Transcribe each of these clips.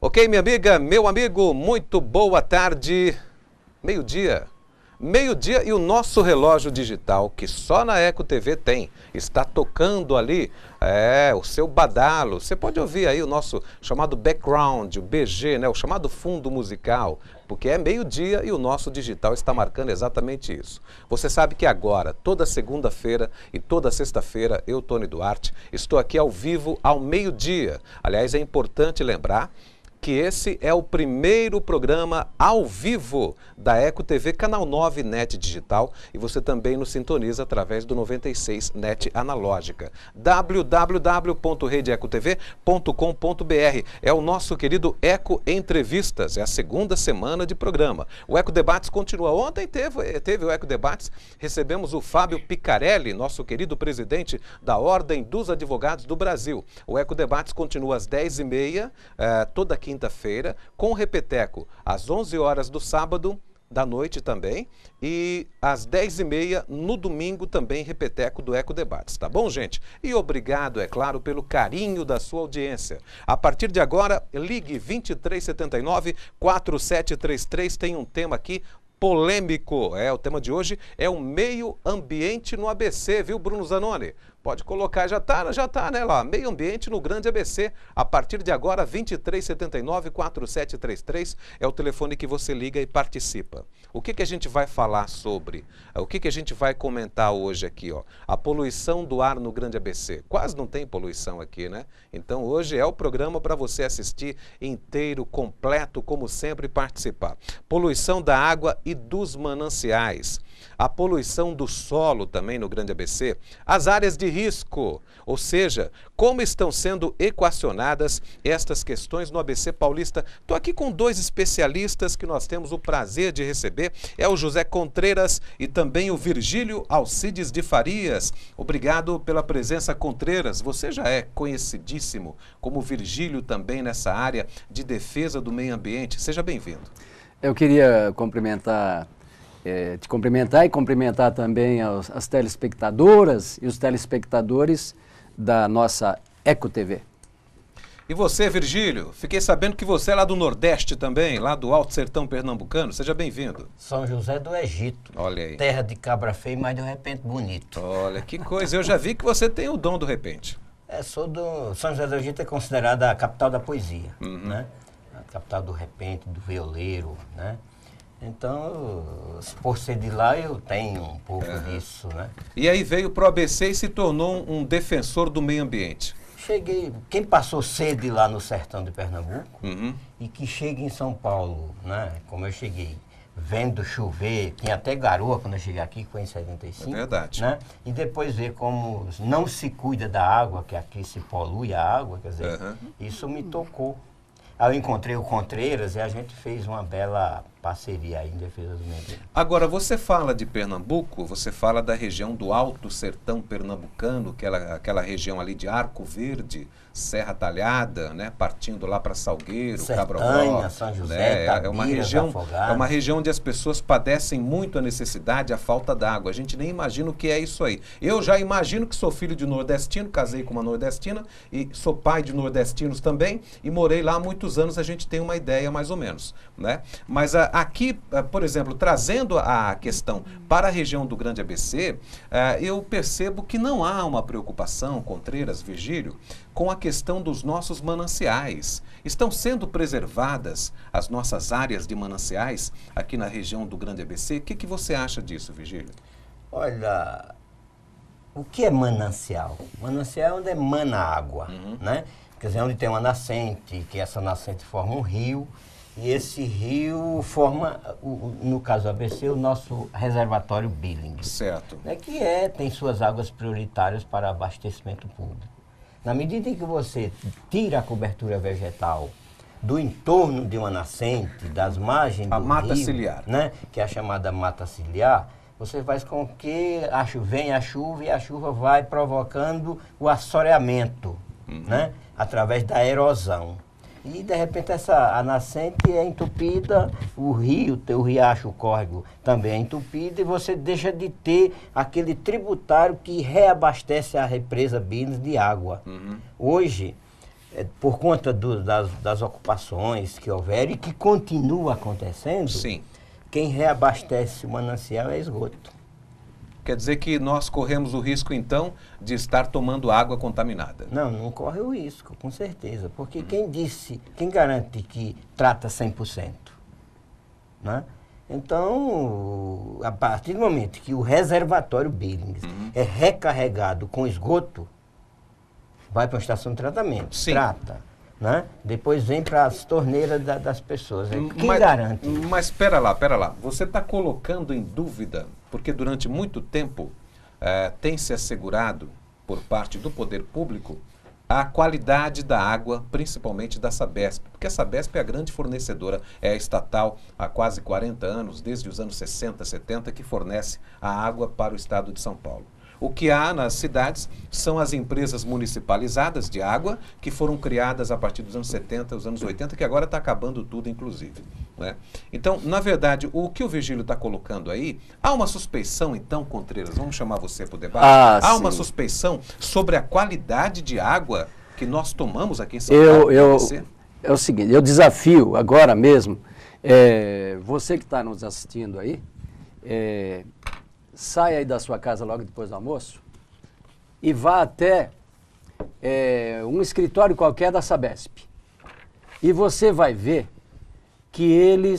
Ok, minha amiga, meu amigo, muito boa tarde. Meio-dia. Meio-dia e o nosso relógio digital, que só na Eco TV tem, está tocando ali o seu badalo. Você pode ouvir aí o nosso chamado background, o BG, né? O chamado fundo musical, porque é meio-dia e o nosso digital está marcando exatamente isso. Você sabe que agora, toda segunda-feira e toda sexta-feira, eu, Tony Duarte, estou aqui ao vivo ao meio-dia. Aliás, é importante lembrar que esse é o primeiro programa ao vivo da Eco TV, Canal 9 NET Digital, e você também nos sintoniza através do 96 NET Analógica. www.redeecotv.com.br é o nosso querido Eco Entrevistas, é a segunda semana de programa. O Eco Debates continua. Ontem teve o Eco Debates, recebemos o Fábio Picarelli, nosso querido presidente da Ordem dos Advogados do Brasil. O Eco Debates continua às 10h30, toda quinta-feira, com o Repeteco às 11 horas do sábado, da noite também, e às 10h30 no domingo também Repeteco do Eco Debates, tá bom, gente? E obrigado, é claro, pelo carinho da sua audiência. A partir de agora, ligue 2379-4733, tem um tema aqui polêmico. O tema de hoje é o meio ambiente no ABC, viu, Bruno Zanoni? Pode colocar, já tá, né, lá, meio ambiente no grande ABC. A partir de agora, 2379-4733 é o telefone que você liga e participa. O que a gente vai falar sobre? O que a gente vai comentar hoje aqui, ó? A poluição do ar no grande ABC. Quase não tem poluição aqui, né? Então hoje é o programa para você assistir inteiro, completo, como sempre, participar. Poluição da água e dos mananciais. A poluição do solo também no grande ABC, as áreas de risco, ou seja, como estão sendo equacionadas estas questões no ABC Paulista. Estou aqui com dois especialistas que nós temos o prazer de receber, é o José Contreiras e também o Virgílio Alcides de Farias. Obrigado pela presença, Contreiras, você já é conhecidíssimo como Virgílio também nessa área de defesa do meio ambiente, seja bem-vindo. Eu queria te cumprimentar e cumprimentar também as telespectadoras e os telespectadores da nossa Eco TV. E você, Virgílio? Fiquei sabendo que você é lá do Nordeste também, lá do Alto Sertão Pernambucano. Seja bem-vindo. São José do Egito. Olha aí. Terra de cabra feia, mas de repente bonito. Olha, que coisa. Eu já vi que você tem o dom do repente. São José do Egito é considerada a capital da poesia, né? A capital do repente, do violeiro, né? Então, por ser de lá, eu tenho um pouco disso, né? E aí veio pro ABC e se tornou um defensor do meio ambiente. Cheguei, quem passou sede lá no sertão de Pernambuco e que chega em São Paulo, né? Como eu cheguei, vendo chover, tinha até garoa quando eu cheguei aqui, que foi em 75. É verdade. Né? E depois ver como não se cuida da água, que aqui se polui a água, quer dizer, isso me tocou. Aí eu encontrei o Contreiras e a gente fez uma bela parceria aí em defesa do meio ambiente. Agora, você fala de Pernambuco, você fala da região do Alto Sertão Pernambucano, aquela região ali de Arco Verde, Serra Talhada, né, partindo lá para Salgueiro, Cabrobó, São José, Tabira, é uma região onde as pessoas padecem muito a necessidade, a falta d'água. A gente nem imagina o que é isso aí. Eu já imagino que sou filho de nordestino, casei com uma nordestina e sou pai de nordestinos também e morei lá há muitos anos, a gente tem uma ideia mais ou menos, né? Mas aqui, por exemplo, trazendo a questão para a região do Grande ABC, eu percebo que não há uma preocupação, Contreiras, Virgílio, com a questão dos nossos mananciais. Estão sendo preservadas as nossas áreas de mananciais aqui na região do Grande ABC? O que você acha disso, Virgílio? Olha, o que é manancial? Manancial é onde emana água, né? Quer dizer, onde tem uma nascente, que essa nascente forma um rio, e esse rio forma, no caso do ABC, o nosso reservatório Billing. Certo. Que tem suas águas prioritárias para abastecimento público. Na medida em que você tira a cobertura vegetal do entorno de uma nascente, das margens do mata rio, ciliar, né, que é a chamada mata ciliar, você faz com que vem a chuva e a chuva vai provocando o assoreamento, né, através da erosão. E, de repente, a nascente é entupida, o riacho, o córrego também é entupido, e você deixa de ter aquele tributário que reabastece a represa Billing de água. Hoje, por conta das ocupações que houveram e que continua acontecendo, Sim. quem reabastece o manancial é esgoto. Quer dizer que nós corremos o risco, então, de estar tomando água contaminada. Não corre o risco, com certeza. Porque quem garante que trata 100%? Né? Então, a partir do momento que o reservatório Billings é recarregado com esgoto, vai para a estação de tratamento, Sim. trata. Né? Depois vem para as torneiras das pessoas. Quem garante? Mas espera lá. Você está colocando em dúvida, porque durante muito tempo tem se assegurado, por parte do poder público, a qualidade da água, principalmente da Sabesp. Porque a Sabesp é a grande fornecedora, é a estatal há quase 40 anos, desde os anos 60, 70, que fornece a água para o estado de São Paulo. O que há nas cidades são as empresas municipalizadas de água, que foram criadas a partir dos anos 70, os anos 80, que agora está acabando tudo, inclusive. Né? Então, na verdade, o que o Virgílio está colocando aí, há uma suspeição, então, Contreiras, vamos chamar você para o debate? Há uma suspeição sobre a qualidade de água que nós tomamos aqui em São Paulo? É o seguinte, eu desafio agora mesmo, você que está nos assistindo aí, saia aí da sua casa logo depois do almoço e vá até um escritório qualquer da Sabesp. E você vai ver que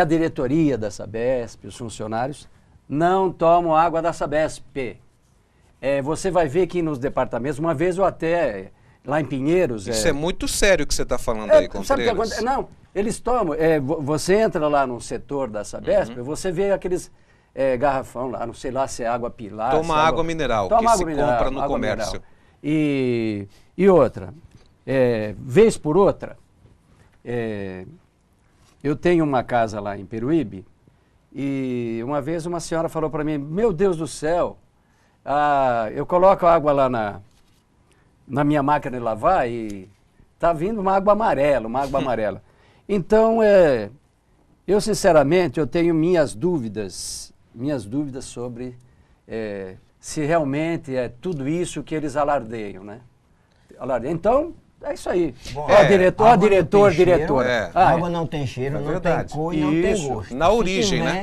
a diretoria da Sabesp, os funcionários, não tomam água da Sabesp. Você vai ver que nos departamentos, uma vez ou até lá em Pinheiros... Isso é muito sério que você está falando aí, Contreiras. Sabe o que acontece? Não, eles tomam... você entra lá no setor da Sabesp, você vê aqueles... garrafão lá, não sei lá se é água pilar. Toma água mineral, que se compra no comércio. E outra, vez por outra, eu tenho uma casa lá em Peruíbe e uma vez uma senhora falou para mim, meu Deus do céu, eu coloco a água lá na minha máquina de lavar e tá vindo uma água amarela. Então, eu sinceramente, eu tenho minhas dúvidas sobre se realmente é tudo isso que eles alardeiam, né? Então, é isso aí. Bom, diretora. Água não tem cheiro, não tem cor e não tem gosto. Na origem, né?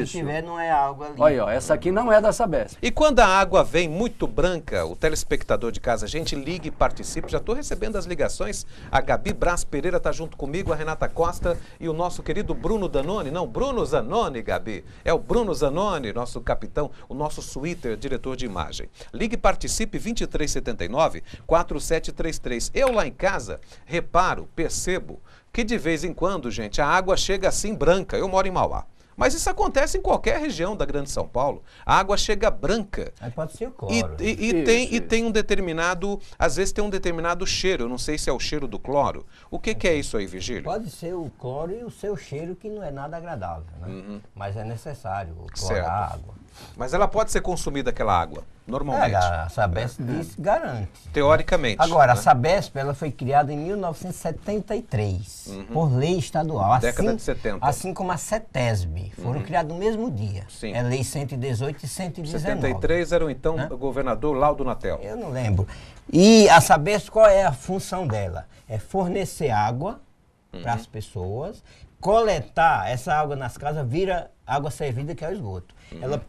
Se tiver, não é água ali. Olha, essa aqui não é da Sabesp. E quando a água vem muito branca, o telespectador de casa, a gente liga e participe. Já estou recebendo as ligações. A Gabi Braz Pereira está junto comigo, a Renata Costa e o nosso querido Bruno Danone. Não, Bruno Zanoni, Gabi. É o Bruno Zanoni, nosso capitão, o nosso suíter, diretor de imagem. Ligue e participe 2379-4733. Eu lá em casa, reparo, percebo que de vez em quando, gente, a água chega assim branca. Eu moro em Mauá. Mas isso acontece em qualquer região da Grande São Paulo. A água chega branca. Aí pode ser o cloro. E tem um determinado, às vezes tem um determinado cheiro. Eu não sei se é o cheiro do cloro. O que é isso aí, Virgílio? Pode ser o cloro e o seu cheiro, que não é nada agradável, né? Mas é necessário clorar a água. Mas ela pode ser consumida, aquela água, normalmente? A Sabesp garante. Teoricamente. Agora, a Sabesp ela foi criada em 1973, por lei estadual. Década de 70. Assim como a CETESB, foram criadas no mesmo dia. Sim. É lei 118 e 119. 73 era o então governador Laudo Natel. Eu não lembro. E a Sabesp, qual é a função dela? É fornecer água para as pessoas, coletar essa água nas casas, vira água servida, que é o esgoto. Ela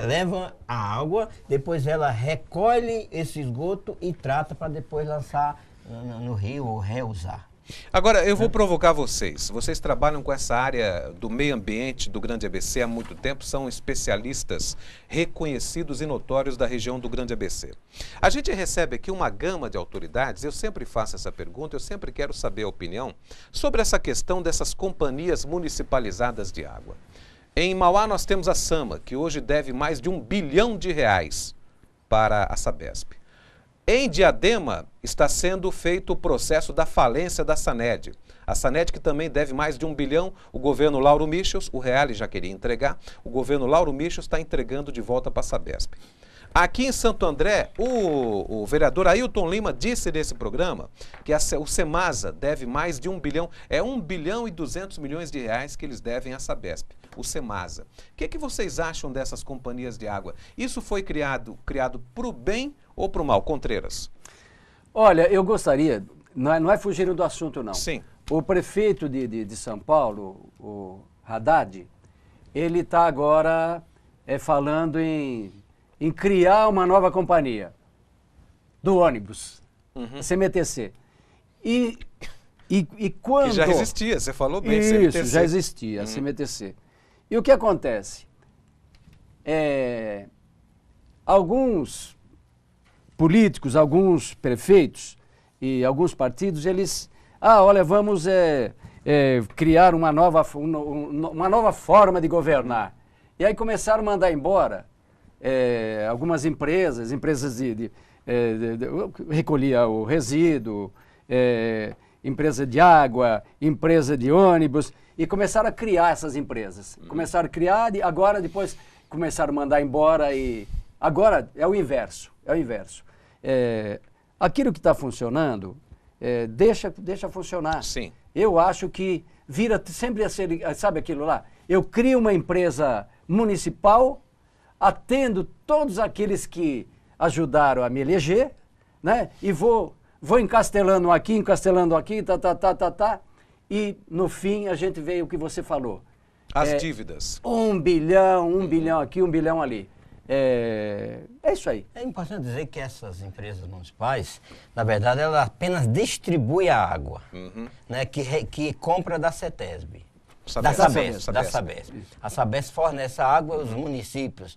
leva a água, depois ela recolhe esse esgoto e trata para depois lançar no rio ou reusar. Agora, eu vou provocar vocês. Vocês trabalham com essa área do meio ambiente do Grande ABC há muito tempo, são especialistas reconhecidos e notórios da região do Grande ABC. A gente recebe aqui uma gama de autoridades, eu sempre faço essa pergunta, eu sempre quero saber a opinião sobre essa questão dessas companhias municipalizadas de água. Em Mauá nós temos a SAMA, que hoje deve mais de R$1 bilhão para a Sabesp. Em Diadema está sendo feito o processo da falência da Saned. A Saned que também deve mais de R$1 bilhão, o governo Lauro Michels, o Reale já queria entregar, o governo Lauro Michels está entregando de volta para a Sabesp. Aqui em Santo André, o vereador Ailton Lima disse nesse programa que o Semasa deve mais de R$1 bilhão, é R$1 bilhão e 200 milhões que eles devem à Sabesp, o Semasa. O que vocês acham dessas companhias de água? Isso foi criado para o bem ou para o mal? Contreiras? Olha, eu gostaria, não é fugindo do assunto, não. Sim. O prefeito de São Paulo, o Haddad, ele está agora falando em criar uma nova companhia do ônibus, CMTC. E quando... Que já existia, você falou bem, Isso, CMTC. já existia, CMTC. E o que acontece? Alguns políticos, alguns prefeitos e alguns partidos, eles... olha, vamos criar uma nova forma de governar. E aí começaram a mandar embora algumas empresas de recolhia o resíduo, empresa de água, empresa de ônibus, e começaram a criar essas empresas. Começaram a criar, e agora depois começaram a mandar embora e... Agora é o inverso, aquilo que está funcionando, deixa funcionar. Sim. Eu acho que vira sempre a ser, sabe aquilo lá? Eu crio uma empresa municipal, atendo todos aqueles que ajudaram a me eleger, né? E vou encastelando aqui, e no fim a gente vê o que você falou. As dívidas. 1 bilhão aqui, 1 bilhão ali. É isso aí. É importante dizer que essas empresas municipais, na verdade, ela apenas distribui a água, né, que compra da CETESB. Da Sabesp. A Sabesp fornece a água aos municípios,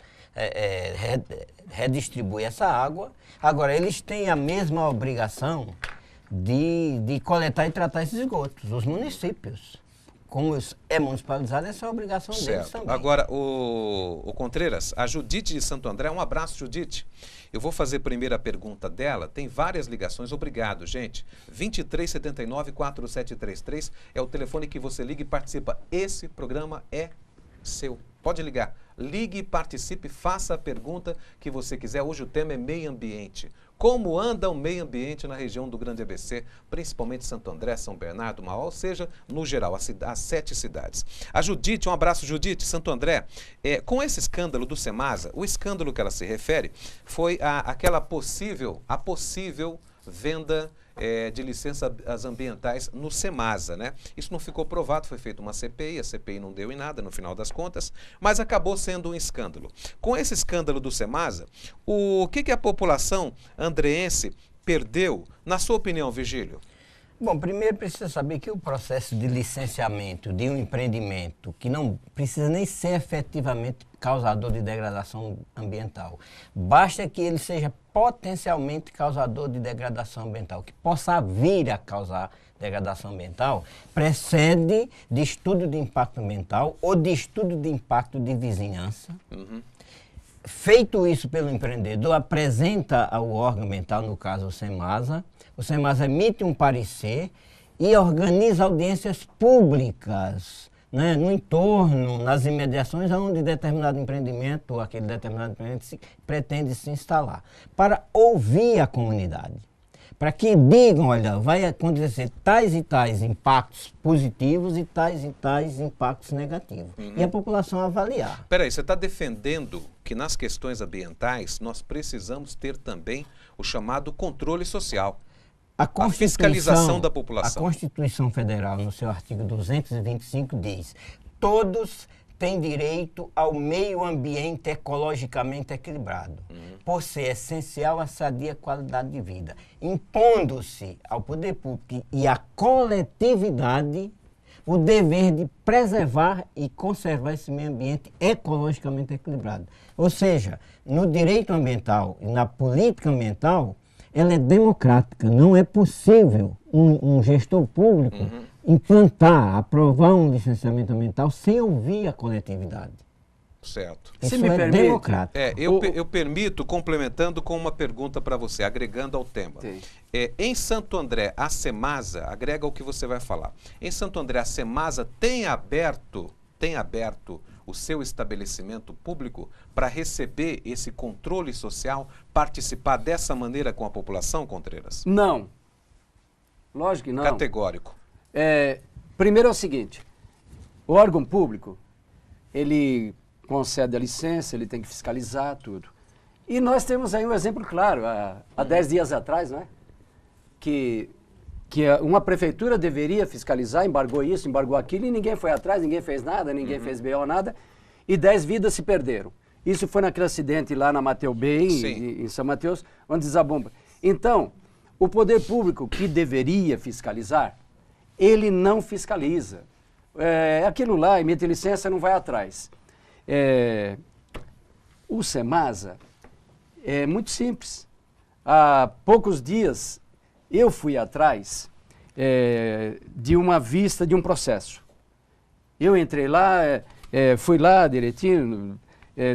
redistribui essa água. Agora, eles têm a mesma obrigação de coletar e tratar esses esgotos, os municípios. Como é municipalizado, essa é a obrigação deles também. Agora, o Contreiras, a Judite de Santo André, um abraço, Judite. Eu vou fazer primeiro a pergunta dela, tem várias ligações, obrigado, gente. 2379-4733 é o telefone que você liga e participa. Esse programa é seu. Pode ligar. Ligue, participe, faça a pergunta que você quiser. Hoje o tema é meio ambiente. Como anda o meio ambiente na região do Grande ABC, principalmente Santo André, São Bernardo, Mauá, ou seja, no geral, as 7 cidades. A Judite, um abraço, Judite, Santo André. Com esse escândalo do Semasa, o escândalo que ela se refere foi a possível venda de licenças ambientais no Semasa, né? Isso não ficou provado, foi feita uma CPI, a CPI não deu em nada no final das contas, mas acabou sendo um escândalo. Com esse escândalo do Semasa, o que a população andreense perdeu, na sua opinião, Virgílio? Bom, primeiro precisa saber que o processo de licenciamento de um empreendimento que não precisa nem ser efetivamente causador de degradação ambiental, basta que ele seja potencialmente causador de degradação ambiental, que possa vir a causar degradação ambiental, precede de estudo de impacto ambiental ou de estudo de impacto de vizinhança. Feito isso pelo empreendedor, apresenta ao órgão ambiental, no caso o Semasa emite um parecer e organiza audiências públicas, né, no entorno, nas imediações onde determinado empreendimento ou aquele determinado empreendimento pretende se instalar, para ouvir a comunidade, para que digam, olha, vai acontecer tais e tais impactos positivos e tais impactos negativos. E a população avaliar. Peraí, você está defendendo que nas questões ambientais nós precisamos ter também o chamado controle social. A fiscalização da população. A Constituição Federal, no seu artigo 225, diz: todos têm direito ao meio ambiente ecologicamente equilibrado, por ser essencial a sadia qualidade de vida, impondo-se ao poder público e à coletividade o dever de preservar e conservar esse meio ambiente ecologicamente equilibrado. Ou seja, no direito ambiental e na política ambiental, ela é democrática. Não é possível um gestor público implantar, aprovar um licenciamento ambiental sem ouvir a coletividade. Certo. Isso é democrático. Eu permito, complementando com uma pergunta para você, agregando ao tema. Em Santo André, a Semasa, agrega o que você vai falar. Em Santo André, a Semasa tem aberto o seu estabelecimento público para receber esse controle social, participar dessa maneira com a população, Contreiras? Não. Lógico que não. Categórico. Primeiro é o seguinte, o órgão público, ele concede a licença, ele tem que fiscalizar tudo. E nós temos aí um exemplo claro, há 10 dias atrás, não é? que uma prefeitura deveria fiscalizar, embargou isso, embargou aquilo, e ninguém foi atrás, ninguém fez nada, ninguém fez BO, nada, e 10 vidas se perderam. Isso foi naquele acidente lá na Mateu Bem, em São Mateus, onde desabomba. Então, o poder público que deveria fiscalizar, ele não fiscaliza. Aquilo lá, emite licença, não vai atrás. O SEMASA é muito simples. Há poucos dias, eu fui atrás de uma vista de um processo. Eu entrei lá, fui lá direitinho,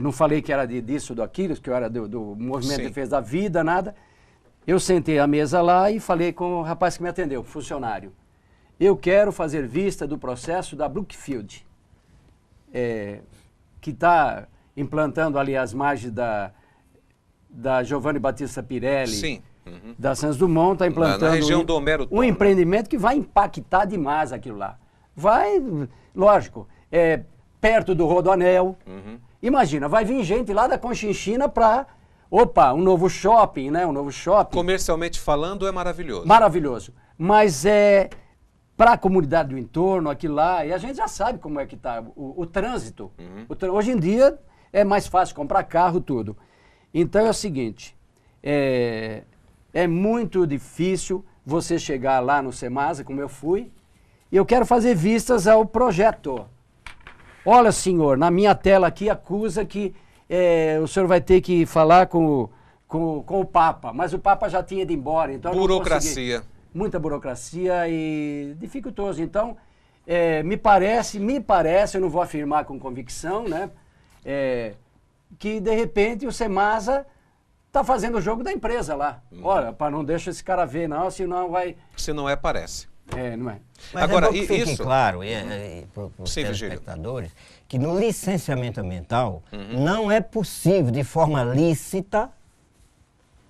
não falei que era disso, daquilo, que eu era do Movimento de Defesa da Vida, nada. Eu sentei à mesa lá e falei com o rapaz que me atendeu, funcionário. Eu quero fazer vista do processo da Brookfield, que está implantando ali as margens da Giovanni Battista Pirelli. Sim. Da Santos Dumont, está implantando na região do Homero Tom, empreendimento que vai impactar demais aquilo lá. Vai, lógico, perto do Rodoanel. Imagina, vai vir gente lá da Conchinchina para, um novo shopping, né? Um novo shopping. Comercialmente falando, é maravilhoso. Maravilhoso. Mas para a comunidade do entorno, aquilo lá, e a gente já sabe como é que está o trânsito. Hoje em dia é mais fácil comprar carro, tudo. Então é o seguinte, é muito difícil você chegar lá no SEMASA, como eu fui, e eu quero fazer vistas ao projeto. Olha, senhor, na minha tela aqui acusa que o senhor vai ter que falar com o Papa, mas o Papa já tinha ido embora. Então burocracia. Muita burocracia e dificultoso. Então, me parece, eu não vou afirmar com convicção, né, que de repente o SEMASA está fazendo o jogo da empresa lá. Olha, para não deixar esse cara ver, não, senão vai... Se não parece. Não é. Mas agora, é bom que fique isso... claro para os telespectadores que no licenciamento ambiental não é possível, de forma lícita,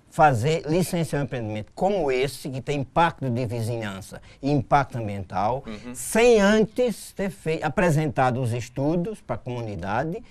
fazer licenciar um empreendimento como esse, que tem impacto de vizinhança e impacto ambiental, sem antes ter apresentado os estudos para a comunidade,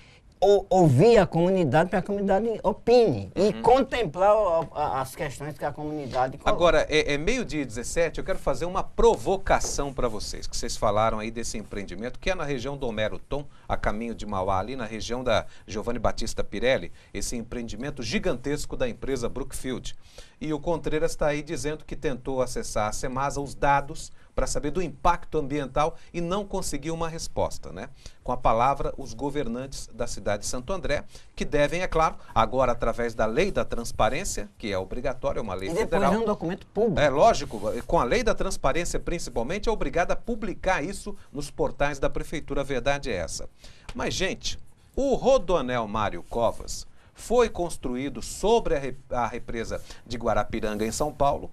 ouvir a comunidade para a comunidade opine e contemplar as questões que a comunidade coloca. Agora, meio-dia 17, eu quero fazer uma provocação para vocês, que vocês falaram aí desse empreendimento, que é na região do Homero Tom, a caminho de Mauá, ali na região da Giovanni Battista Pirelli, esse empreendimento gigantesco da empresa Brookfield. E o Contreiras está aí dizendo que tentou acessar a SEMASA os dados para saber do impacto ambiental e não conseguiu uma resposta, né? Com a palavra, os governantes da cidade de Santo André, que devem, é claro, agora através da lei da transparência, que é obrigatória, é uma lei federal. E depois é um documento público. É lógico, com a lei da transparência principalmente, é obrigada a publicar isso nos portais da prefeitura, a verdade é essa. Mas, gente, o Rodoanel Mário Covas foi construído sobre a represa de Guarapiranga, em São Paulo,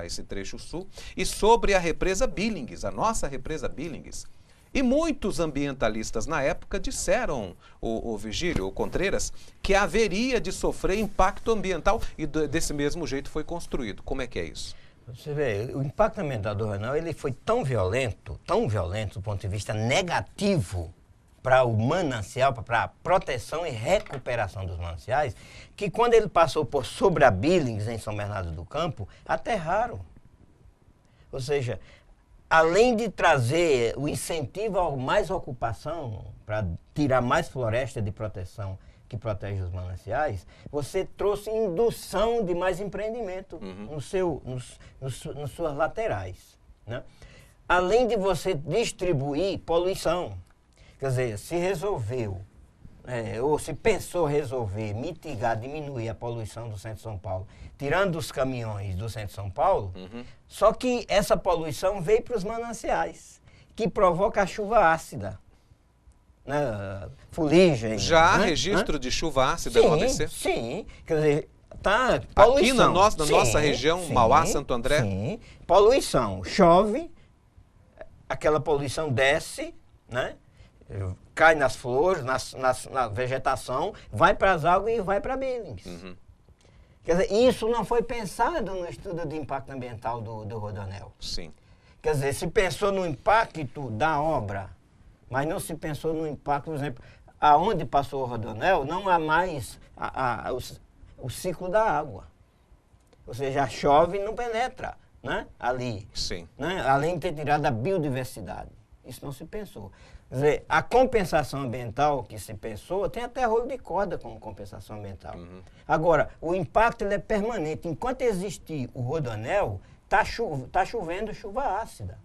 esse trecho sul, e sobre a represa Billings, a nossa represa Billings. E muitos ambientalistas na época disseram, o Virgílio, o Contreiras, que haveria de sofrer impacto ambiental e desse mesmo jeito foi construído. Como é que é isso? Você vê, o impacto ambiental do Rodoanel, ele foi tão violento do ponto de vista negativo, para o manancial, para a proteção e recuperação dos mananciais, que quando ele passou por sobre a Billings, em São Bernardo do Campo, aterraram. Ou seja, além de trazer o incentivo a mais ocupação, para tirar mais floresta de proteção que protege os mananciais, você trouxe indução de mais empreendimento nas suas laterais, né? Além de você distribuir poluição. Quer dizer, se resolveu, ou se pensou resolver, mitigar, diminuir a poluição do centro de São Paulo, tirando os caminhões do centro de São Paulo, só que essa poluição veio para os mananciais, que provoca a chuva ácida, né? Fuligem. Já há registro de chuva ácida no ABC? Sim, quer dizer, tá, poluição. Aqui na nossa região, Mauá, Santo André? Sim, poluição. Chove, aquela poluição desce, né? Cai nas flores, na vegetação, vai para as águas e vai para Billings. Quer dizer, isso não foi pensado no estudo de impacto ambiental do Rodoanel. Sim. Quer dizer, se pensou no impacto da obra, mas não se pensou no impacto, por exemplo, aonde passou o Rodoanel, não há mais o ciclo da água. Ou seja, chove e não penetra né? Ali. Sim. Né? Além de ter tirado a biodiversidade. Isso não se pensou. Quer dizer, a compensação ambiental que se pensou, tem até rolo de corda como compensação ambiental. Agora, o impacto ele é permanente. Enquanto existir o rodoanel, tá chovendo chuva ácida.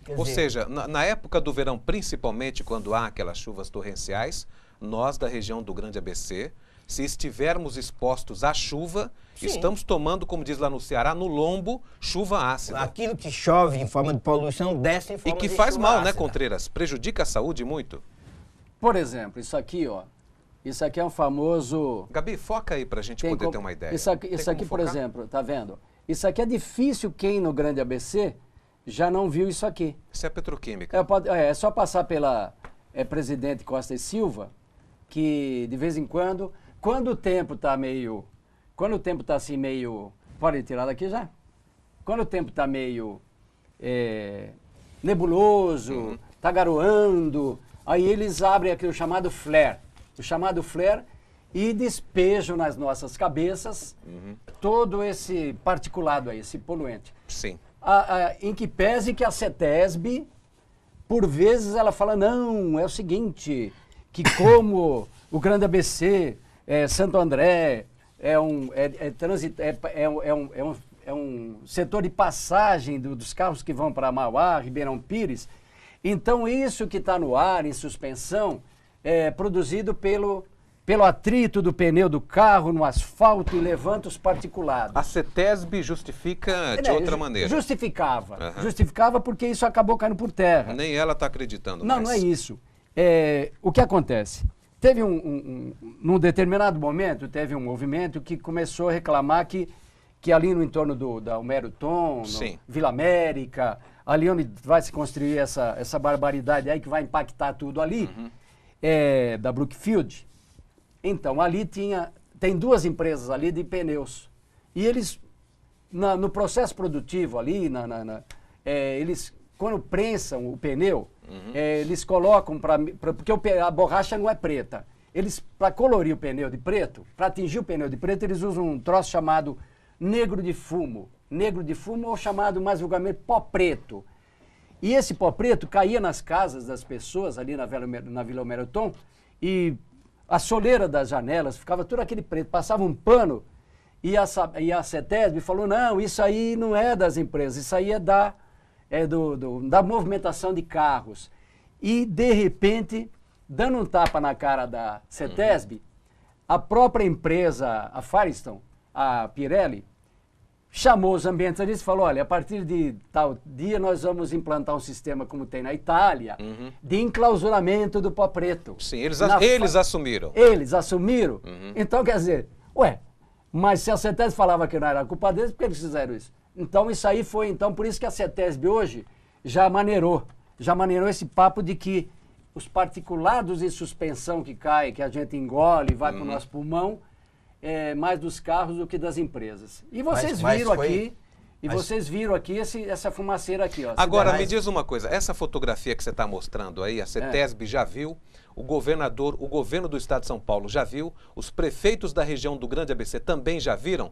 Quer Ou dizer, seja, na época do verão, principalmente quando há aquelas chuvas torrenciais, nós da região do Grande ABC, se estivermos expostos à chuva, Sim. estamos tomando, como diz lá no Ceará, no lombo, chuva ácida. aquilo que chove em forma de poluição desce em E forma que de faz chuva mal, né, ácida. Contreiras? Prejudica a saúde muito. Por exemplo, isso aqui, ó. Isso aqui é um famoso... Gabi, foca aí pra gente Tem poder como- ter uma ideia. Isso aqui, Tem isso como aqui, por focar? exemplo, tá vendo? Isso aqui é difícil quem no Grande ABC já não viu isso aqui. Isso é petroquímica. É só passar pela Presidente Costa e Silva, que de vez em quando o tempo está meio... Quando o tempo está assim meio... Pode tirar daqui já? Quando o tempo está meio nebuloso, está garoando, aí eles abrem aqui o chamado flare. O chamado flare e despejam nas nossas cabeças todo esse particulado aí, esse poluente. Sim. Em que pese que a CETESB, por vezes ela fala, não, é o seguinte, que como o Grande ABC, Santo André, é um setor de passagem dos carros que vão para Mauá, Ribeirão Pires, então isso que está no ar, em suspensão, é produzido pelo atrito do pneu do carro no asfalto e levanta os particulados. A CETESB justifica de outra maneira. Justificava porque isso acabou caindo por terra. Nem ela está acreditando Não, mais. não é isso. O que acontece? Teve num determinado momento, teve um movimento que começou a reclamar que ali no entorno da Homero Tom, Vila América, ali onde vai se construir essa barbaridade aí que vai impactar tudo ali, da Brookfield. Então, ali tem duas empresas ali de pneus. E eles, no processo produtivo ali, eles, quando prensam o pneu, eles colocam, porque a borracha não é preta. Eles, para colorir o pneu de preto, para atingir o pneu de preto, eles usam um troço chamado negro de fumo. Negro de fumo ou chamado mais vulgarmente pó preto. E esse pó preto caía nas casas das pessoas ali na Vila Homero Tom e a soleira das janelas ficava tudo aquele preto, passava um pano e a CETESB falou, não, isso aí não é das empresas, isso aí é da movimentação de carros. E, de repente, dando um tapa na cara da CETESB, a própria empresa, a Firestone, a Pirelli, chamou os ambientalistas e falou, olha, a partir de tal dia nós vamos implantar um sistema como tem na Itália, de enclausuramento do pó preto. Sim, eles assumiram. Eles assumiram. Então, quer dizer, mas se a CETESB falava que não era culpa deles, por que eles fizeram isso? Então, isso aí foi, por isso que a CETESB hoje já maneirou esse papo de que os particulados de suspensão que caem, que a gente engole e vai para o nosso pulmão, mais dos carros do que das empresas. E vocês viram aqui essa fumaceira aqui, ó. Agora, me diz uma coisa, essa fotografia que você está mostrando aí, a CETESB já viu, o governo do estado de São Paulo já viu, os prefeitos da região do Grande ABC também já viram.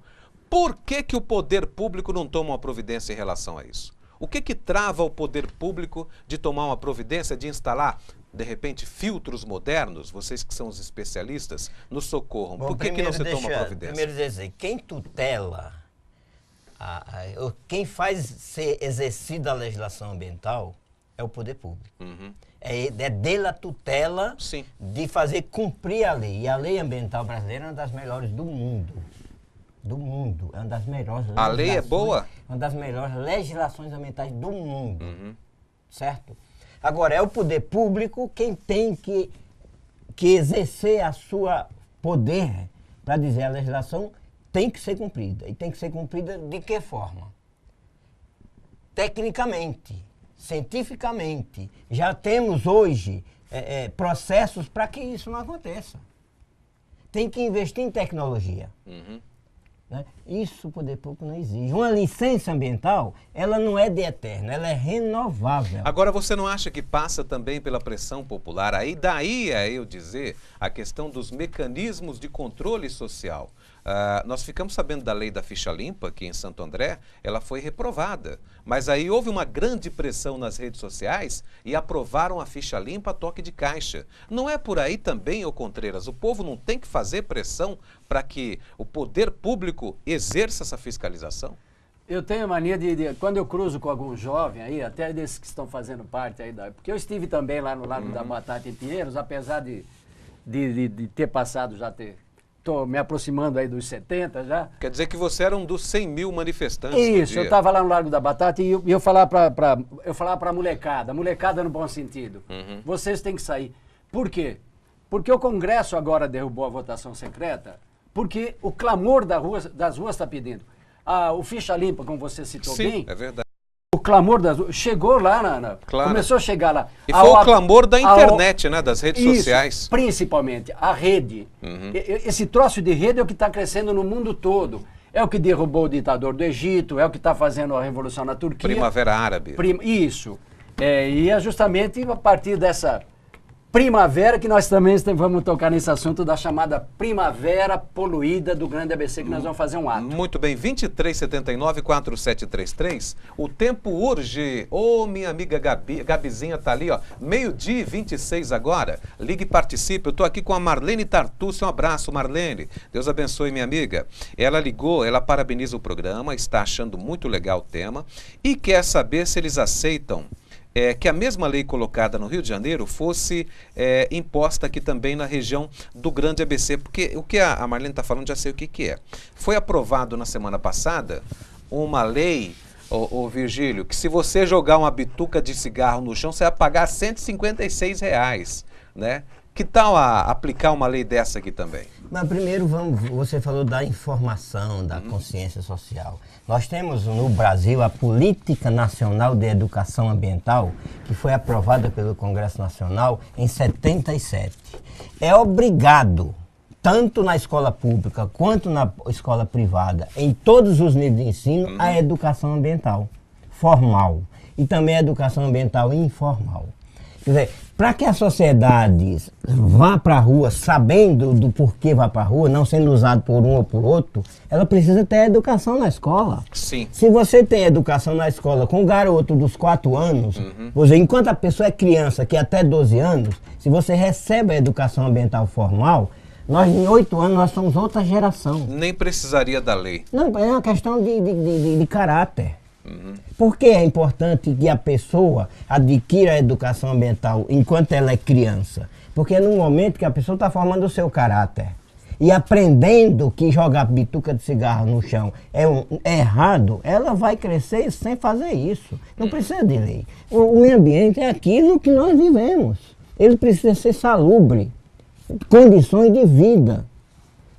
Por que o poder público não toma uma providência em relação a isso? O que trava o poder público de tomar uma providência, de instalar, de repente, filtros modernos? Vocês que são os especialistas, nos socorram. Bom, Por que não se toma providência? Primeiro dizer, quem tutela, quem faz ser exercida a legislação ambiental é o poder público. É dele a tutela de fazer cumprir a lei. E a lei ambiental brasileira é uma das melhores do mundo. É uma das melhores. A lei é boa? Uma das melhores legislações ambientais do mundo. Certo? Agora, é o poder público quem tem que exercer a sua poder para dizer a legislação tem que ser cumprida. E tem que ser cumprida de que forma? Tecnicamente, cientificamente. Já temos hoje processos para que isso não aconteça. Tem que investir em tecnologia. Né? Isso o poder público não exige. Uma licença ambiental, ela não é de eterno, ela é renovável. Agora, você não acha que passa também pela pressão popular? Daí é eu dizer a questão dos mecanismos de controle social. Nós ficamos sabendo da lei da ficha limpa, que em Santo André, ela foi reprovada. Mas aí houve uma grande pressão nas redes sociais e aprovaram a ficha limpa a toque de caixa. Não é por aí também, ô Contreiras? O povo não tem que fazer pressão para que o poder público exerça essa fiscalização? Eu tenho a mania quando eu cruzo com algum jovem aí, até desses que estão fazendo parte aí porque eu estive também lá no Largo da Batata em Pinheiros, apesar de ter passado, estou me aproximando aí dos 70 já. Quer dizer que você era um dos 100 mil manifestantes. Isso, eu estava lá no Largo da Batata e eu falava para a molecada no bom sentido, vocês têm que sair. Por quê? Porque o Congresso agora derrubou a votação secreta, porque o clamor das ruas está pedindo. O ficha limpa, como você citou bem. É verdade. O clamor das ruas chegou lá, claro. Começou a chegar lá. E foi o clamor da internet, né, das redes sociais. Principalmente, a rede. Esse troço de rede é o que está crescendo no mundo todo. É o que derrubou o ditador do Egito, é o que está fazendo a revolução na Turquia. Primavera Árabe. Isso. E é justamente a partir dessa primavera que nós também vamos tocar nesse assunto da chamada primavera poluída do Grande ABC, que nós vamos fazer um ato. Muito bem, 2379-4733. O tempo urge. Minha amiga Gabizinha tá ali, ó. 12h26 agora. Ligue e participe. Eu tô aqui com a Marlene Tartucci. Um abraço, Marlene. Deus abençoe, minha amiga. Ela ligou, ela parabeniza o programa, está achando muito legal o tema e quer saber se eles aceitam que a mesma lei colocada no Rio de Janeiro fosse imposta aqui também na região do Grande ABC, porque o que a Marlene está falando, já sei o que é. Foi aprovado na semana passada uma lei, ô Virgílio, que se você jogar uma bituca de cigarro no chão, você vai pagar R$156, né? Que tal aplicar uma lei dessa aqui também? Mas primeiro, você falou da informação, da consciência social. Nós temos no Brasil a Política Nacional de Educação Ambiental, que foi aprovada pelo Congresso Nacional em 77. É obrigado, tanto na escola pública quanto na escola privada, em todos os níveis de ensino, a educação ambiental formal e também a educação ambiental informal. Quer dizer, para que a sociedade vá para a rua sabendo do porquê vai para a rua, não sendo usado por um ou por outro, ela precisa ter educação na escola. Sim. Se você tem educação na escola com um garoto dos 4 anos, ou seja, enquanto a pessoa é criança, que é até 12 anos, se você recebe a educação ambiental formal, nós em 8 anos nós somos outra geração. Nem precisaria da lei. Não, é uma questão de caráter. Por que é importante que a pessoa adquira a educação ambiental enquanto ela é criança? Porque é no momento que a pessoa está formando o seu caráter e aprendendo que jogar bituca de cigarro no chão é errado, ela vai crescer sem fazer isso. Não precisa de lei. O meio ambiente é aquilo que nós vivemos. Ele precisa ser salubre, condições de vida.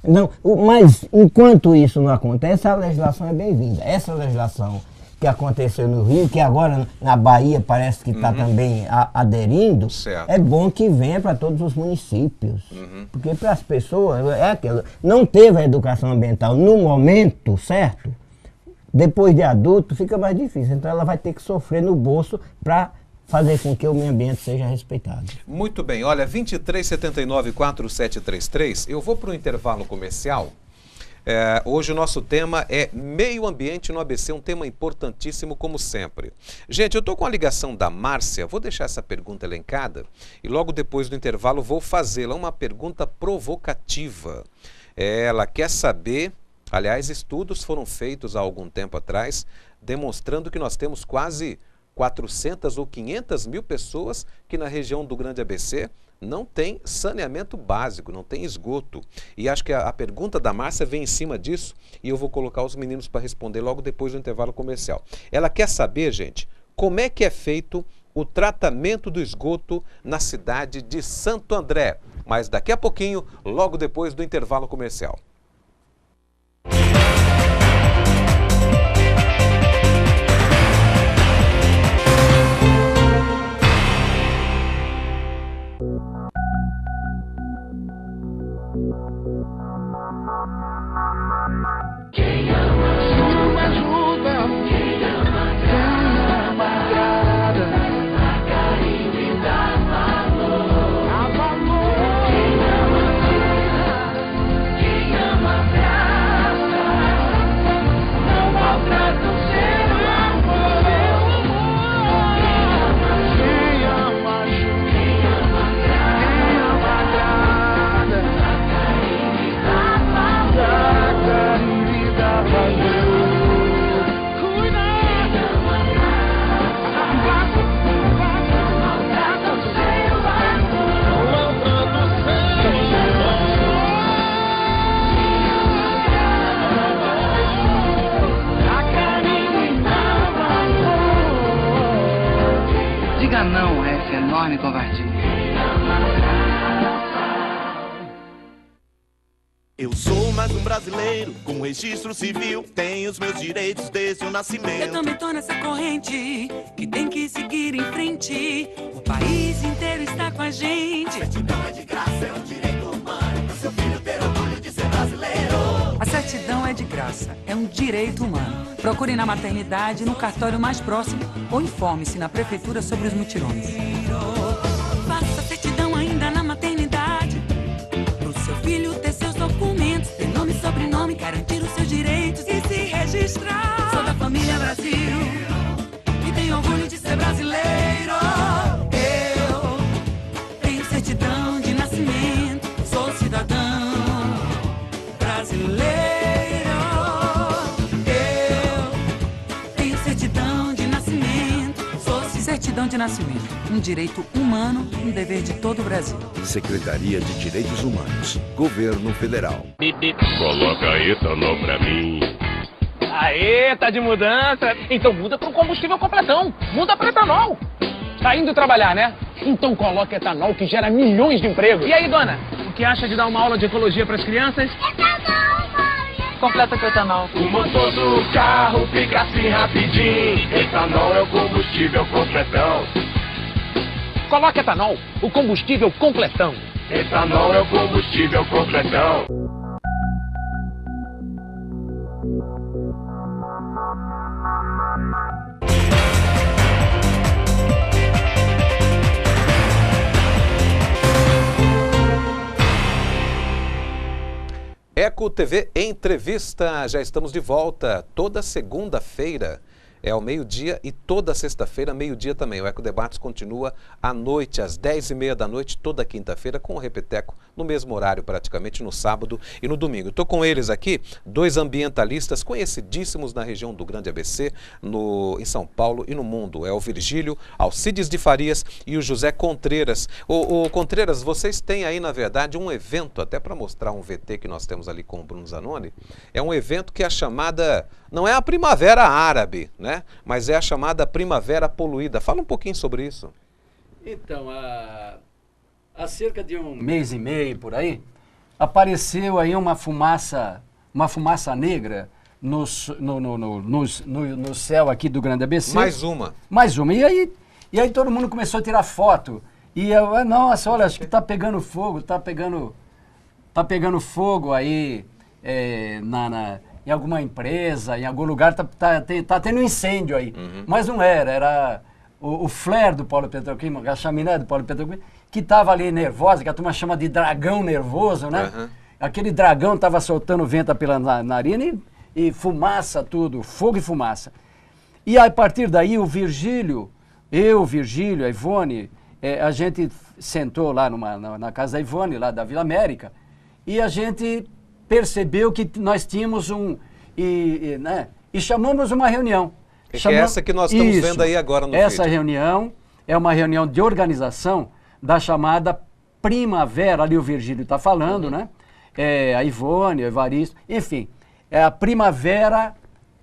Não, mas enquanto isso não acontece, a legislação é bem-vinda. Essa legislação que aconteceu no Rio, que agora na Bahia parece que está também aderindo, certo. É bom que venha para todos os municípios. Porque para as pessoas, não teve a educação ambiental no momento certo, depois de adulto fica mais difícil. Então ela vai ter que sofrer no bolso para fazer com que o meio ambiente seja respeitado. Muito bem, olha, 2379-4733, eu vou para o intervalo comercial. Hoje o nosso tema é meio ambiente no ABC, um tema importantíssimo como sempre. Gente, eu estou com a ligação da Márcia, vou deixar essa pergunta elencada e logo depois do intervalo vou fazê-la, uma pergunta provocativa. Ela quer saber, aliás, estudos foram feitos há algum tempo atrás, demonstrando que nós temos quase 400 ou 500 mil pessoas que na região do Grande ABC não tem saneamento básico, não tem esgoto. E acho que a pergunta da Márcia vem em cima disso e eu vou colocar os meninos para responder logo depois do intervalo comercial. Ela quer saber, gente, como é que é feito o tratamento do esgoto na cidade de Santo André. Mas daqui a pouquinho, logo depois do intervalo comercial. Quem ama chuva ajuda, quem ama agrada, a carinho dá valor, quem ama vida, quem diga não a essa enorme covardia. Eu sou mais um brasileiro com registro civil, tenho os meus direitos desde o nascimento. Eu também tô nessa corrente que tem que seguir em frente. O país inteiro está com a gente. Certidão é de graça, é um direito humano. Pro seu filho ter orgulho de ser brasileiro. A certidão é de graça, é um direito humano. Procure na maternidade, no cartório mais próximo ou informe-se na prefeitura sobre os mutirões. Faça a certidão ainda na maternidade. Pro seu filho ter seus documentos, ter nome e sobrenome, garantir os seus direitos e se registrar. Sou da família Brasil e tenho orgulho de ser brasileiro. Eu tenho certidão de nascimento, sou cidadão brasileiro. Eu tenho certidão de nascimento, sou certidão de nascimento, um direito humano, um dever de todo o Brasil. Secretaria de Direitos Humanos, Governo Federal. Coloca etanol pra mim. Aê, tá de mudança? Então muda pro combustível completão. Muda pro etanol. Tá indo trabalhar, né? Então coloca etanol que gera milhões de empregos. E aí, dona? O que acha de dar uma aula de ecologia pras crianças? Etanol, mãe! Completa com etanol. O motor do carro fica assim rapidinho. Etanol é o combustível completão. Coloca etanol, o combustível completão. Etanol é o combustível completão. Eco TV Entrevista, já estamos de volta toda segunda-feira. É ao meio-dia e toda sexta-feira, meio-dia também. O Eco Debates continua à noite, às 10h30 da noite, toda quinta-feira, com o Repeteco, no mesmo horário praticamente, no sábado e no domingo. Estou com eles aqui, dois ambientalistas conhecidíssimos na região do Grande ABC, em São Paulo e no mundo. É o Virgílio Alcides de Farias e o José Contreiras. O Contreiras, vocês têm aí, na verdade, um evento, até para mostrar um VT que nós temos ali com o Bruno Zanoni. É um evento que é a chamada, não é a Primavera Árabe, né? Mas é a chamada Primavera Poluída. Fala um pouquinho sobre isso. Então, há cerca de um mês e meio por aí, apareceu aí uma fumaça negra no céu aqui do Grande ABC. Mais uma. Mais uma. E aí todo mundo começou a tirar foto. E eu, nossa, olha, acho que tá pegando fogo, tá pegando fogo aí em alguma empresa, em algum lugar, tá tendo um incêndio aí. Uhum. Mas não era o flare do polo petroquímico, a chaminé do polo petroquímico, que estava ali nervosa, que a turma chama de dragão nervoso, né? Uhum. Aquele dragão estava soltando vento pela narina e fumaça tudo, fogo e fumaça. E a partir daí o Virgílio, a Ivone, a gente sentou lá na casa da Ivone, lá da Vila América, e a gente percebeu que nós tínhamos e chamamos uma reunião. É essa que nós estamos vendo aí agora no vídeo. Essa reunião é uma reunião de organização da chamada Primavera, ali o Virgílio está falando, né? A Ivone, o Evaristo, enfim, é a Primavera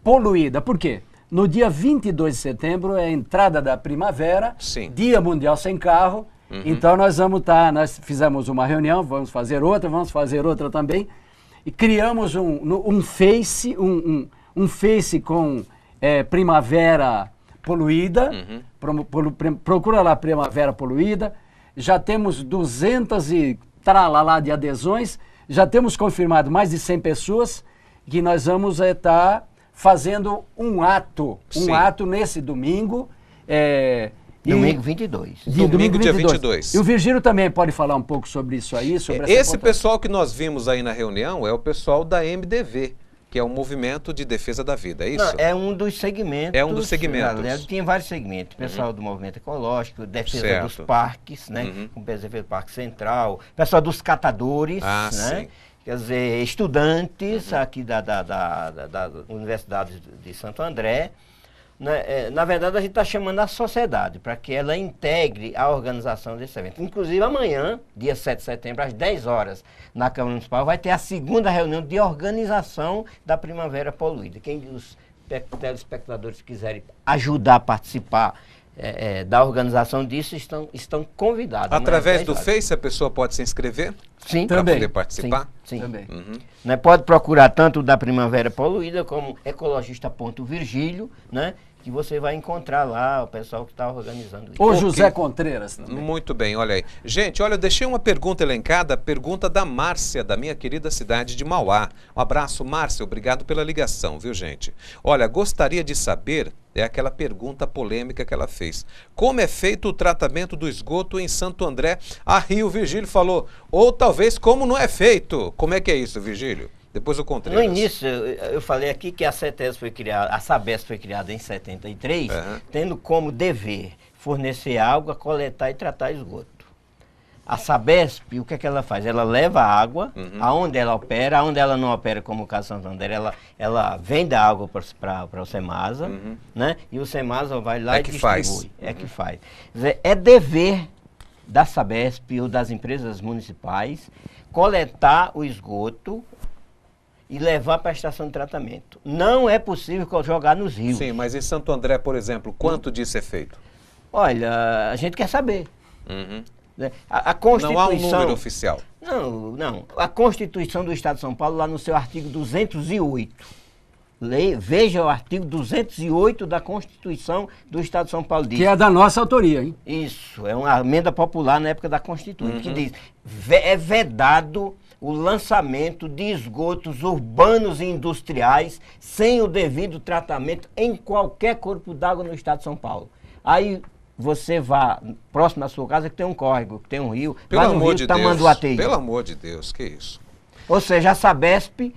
Poluída. Por quê? No dia 22 de setembro é a entrada da primavera, sim, Dia Mundial Sem Carro, então nós nós fizemos uma reunião, vamos fazer outra também, e criamos um Face, um Face com Primavera Poluída, procura lá Primavera Poluída, já temos 200 e tralalá de adesões, já temos confirmado mais de 100 pessoas, que nós vamos estar fazendo um ato nesse domingo. Domingo 22. Domingo dia 22. E o Virgílio também pode falar um pouco sobre isso aí. Esse pessoal que nós vimos aí na reunião é o pessoal da MDV, que é o Movimento de Defesa da Vida, é isso? Não, é um dos segmentos. É um dos segmentos. Tinha vários segmentos. Pessoal do Movimento Ecológico, defesa dos parques, né? Com defesa do Parque Central, pessoal dos catadores, né? Sim. Quer dizer, estudantes aqui da Universidade de Santo André. Na verdade, a gente está chamando a sociedade para que ela integre a organização desse evento. Inclusive, amanhã, dia 7 de setembro, às 10 horas, na Câmara Municipal, vai ter a segunda reunião de organização da Primavera Poluída. Quem os telespectadores quiserem ajudar a participar da organização disso estão convidados. Através do Face a pessoa pode se inscrever? Sim, para também. Poder participar? Sim. Também. Né, pode procurar tanto da Primavera Poluída como ecologista.virgílio, né? Que você vai encontrar lá o pessoal que está organizando isso. Ou José Contreiras também. Muito bem, olha aí. Gente, olha, eu deixei uma pergunta elencada, a pergunta da Márcia, da minha querida cidade de Mauá. Um abraço, Márcia, obrigado pela ligação, viu, gente? Olha, gostaria de saber, é aquela pergunta polêmica que ela fez. Como é feito o tratamento do esgoto em Santo André? Aí o Virgílio falou, ou talvez como não é feito. Como é que é isso, Virgílio? Depois eu contei. No início, eu falei aqui que a Sabesp foi criada em 73, tendo como dever fornecer água, coletar e tratar esgoto. A Sabesp, o que é que ela faz? Ela leva a água, aonde ela opera, aonde ela não opera, como o caso de Santo André, ela vende a água para o Semasa, né? E o Semasa vai lá e distribui. É que faz. Quer dizer, é dever da Sabesp ou das empresas municipais coletar o esgoto e levar para a estação de tratamento. Não é possível jogar nos rios. Sim, mas em Santo André, por exemplo, quanto disso é feito? Olha, a gente quer saber. A Constituição... Não há um número oficial. Não. A Constituição do Estado de São Paulo, lá no seu artigo 208. Veja o artigo 208 da Constituição do Estado de São Paulo. Diz, que é da nossa autoria, hein? Isso, é uma emenda popular na época da Constituinte, que diz, é vedado o lançamento de esgotos urbanos e industriais sem o devido tratamento em qualquer corpo d'água no estado de São Paulo. Aí você vá próximo da sua casa que tem um córrego, que tem um rio, pelo amor de Deus, Tamanduateí. Pelo amor de Deus, que isso? Ou seja, a Sabesp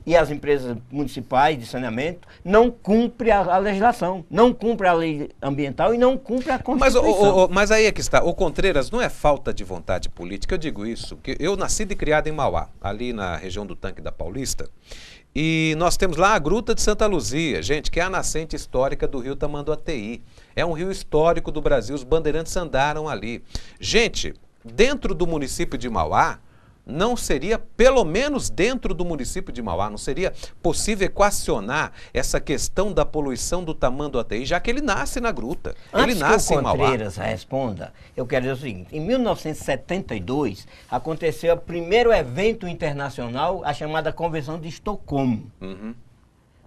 e as empresas municipais de saneamento não cumprem a legislação, não cumprem a lei ambiental e não cumprem a Constituição. Mas aí é que está, o Contreiras não é falta de vontade política, eu digo isso, que eu nasci e criado em Mauá, ali na região do Tanque da Paulista, e nós temos lá a Gruta de Santa Luzia, gente, que é a nascente histórica do rio Tamanduateí. É um rio histórico do Brasil, os bandeirantes andaram ali. Gente, dentro do município de Mauá, não seria, pelo menos dentro do município de Mauá, não seria possível equacionar essa questão da poluição do Tamanduateí, já que ele nasce na gruta. Ele nasce em Mauá. Antes que o Contreiras responda, eu quero dizer o seguinte, em 1972 aconteceu o primeiro evento internacional, a chamada Convenção de Estocolmo,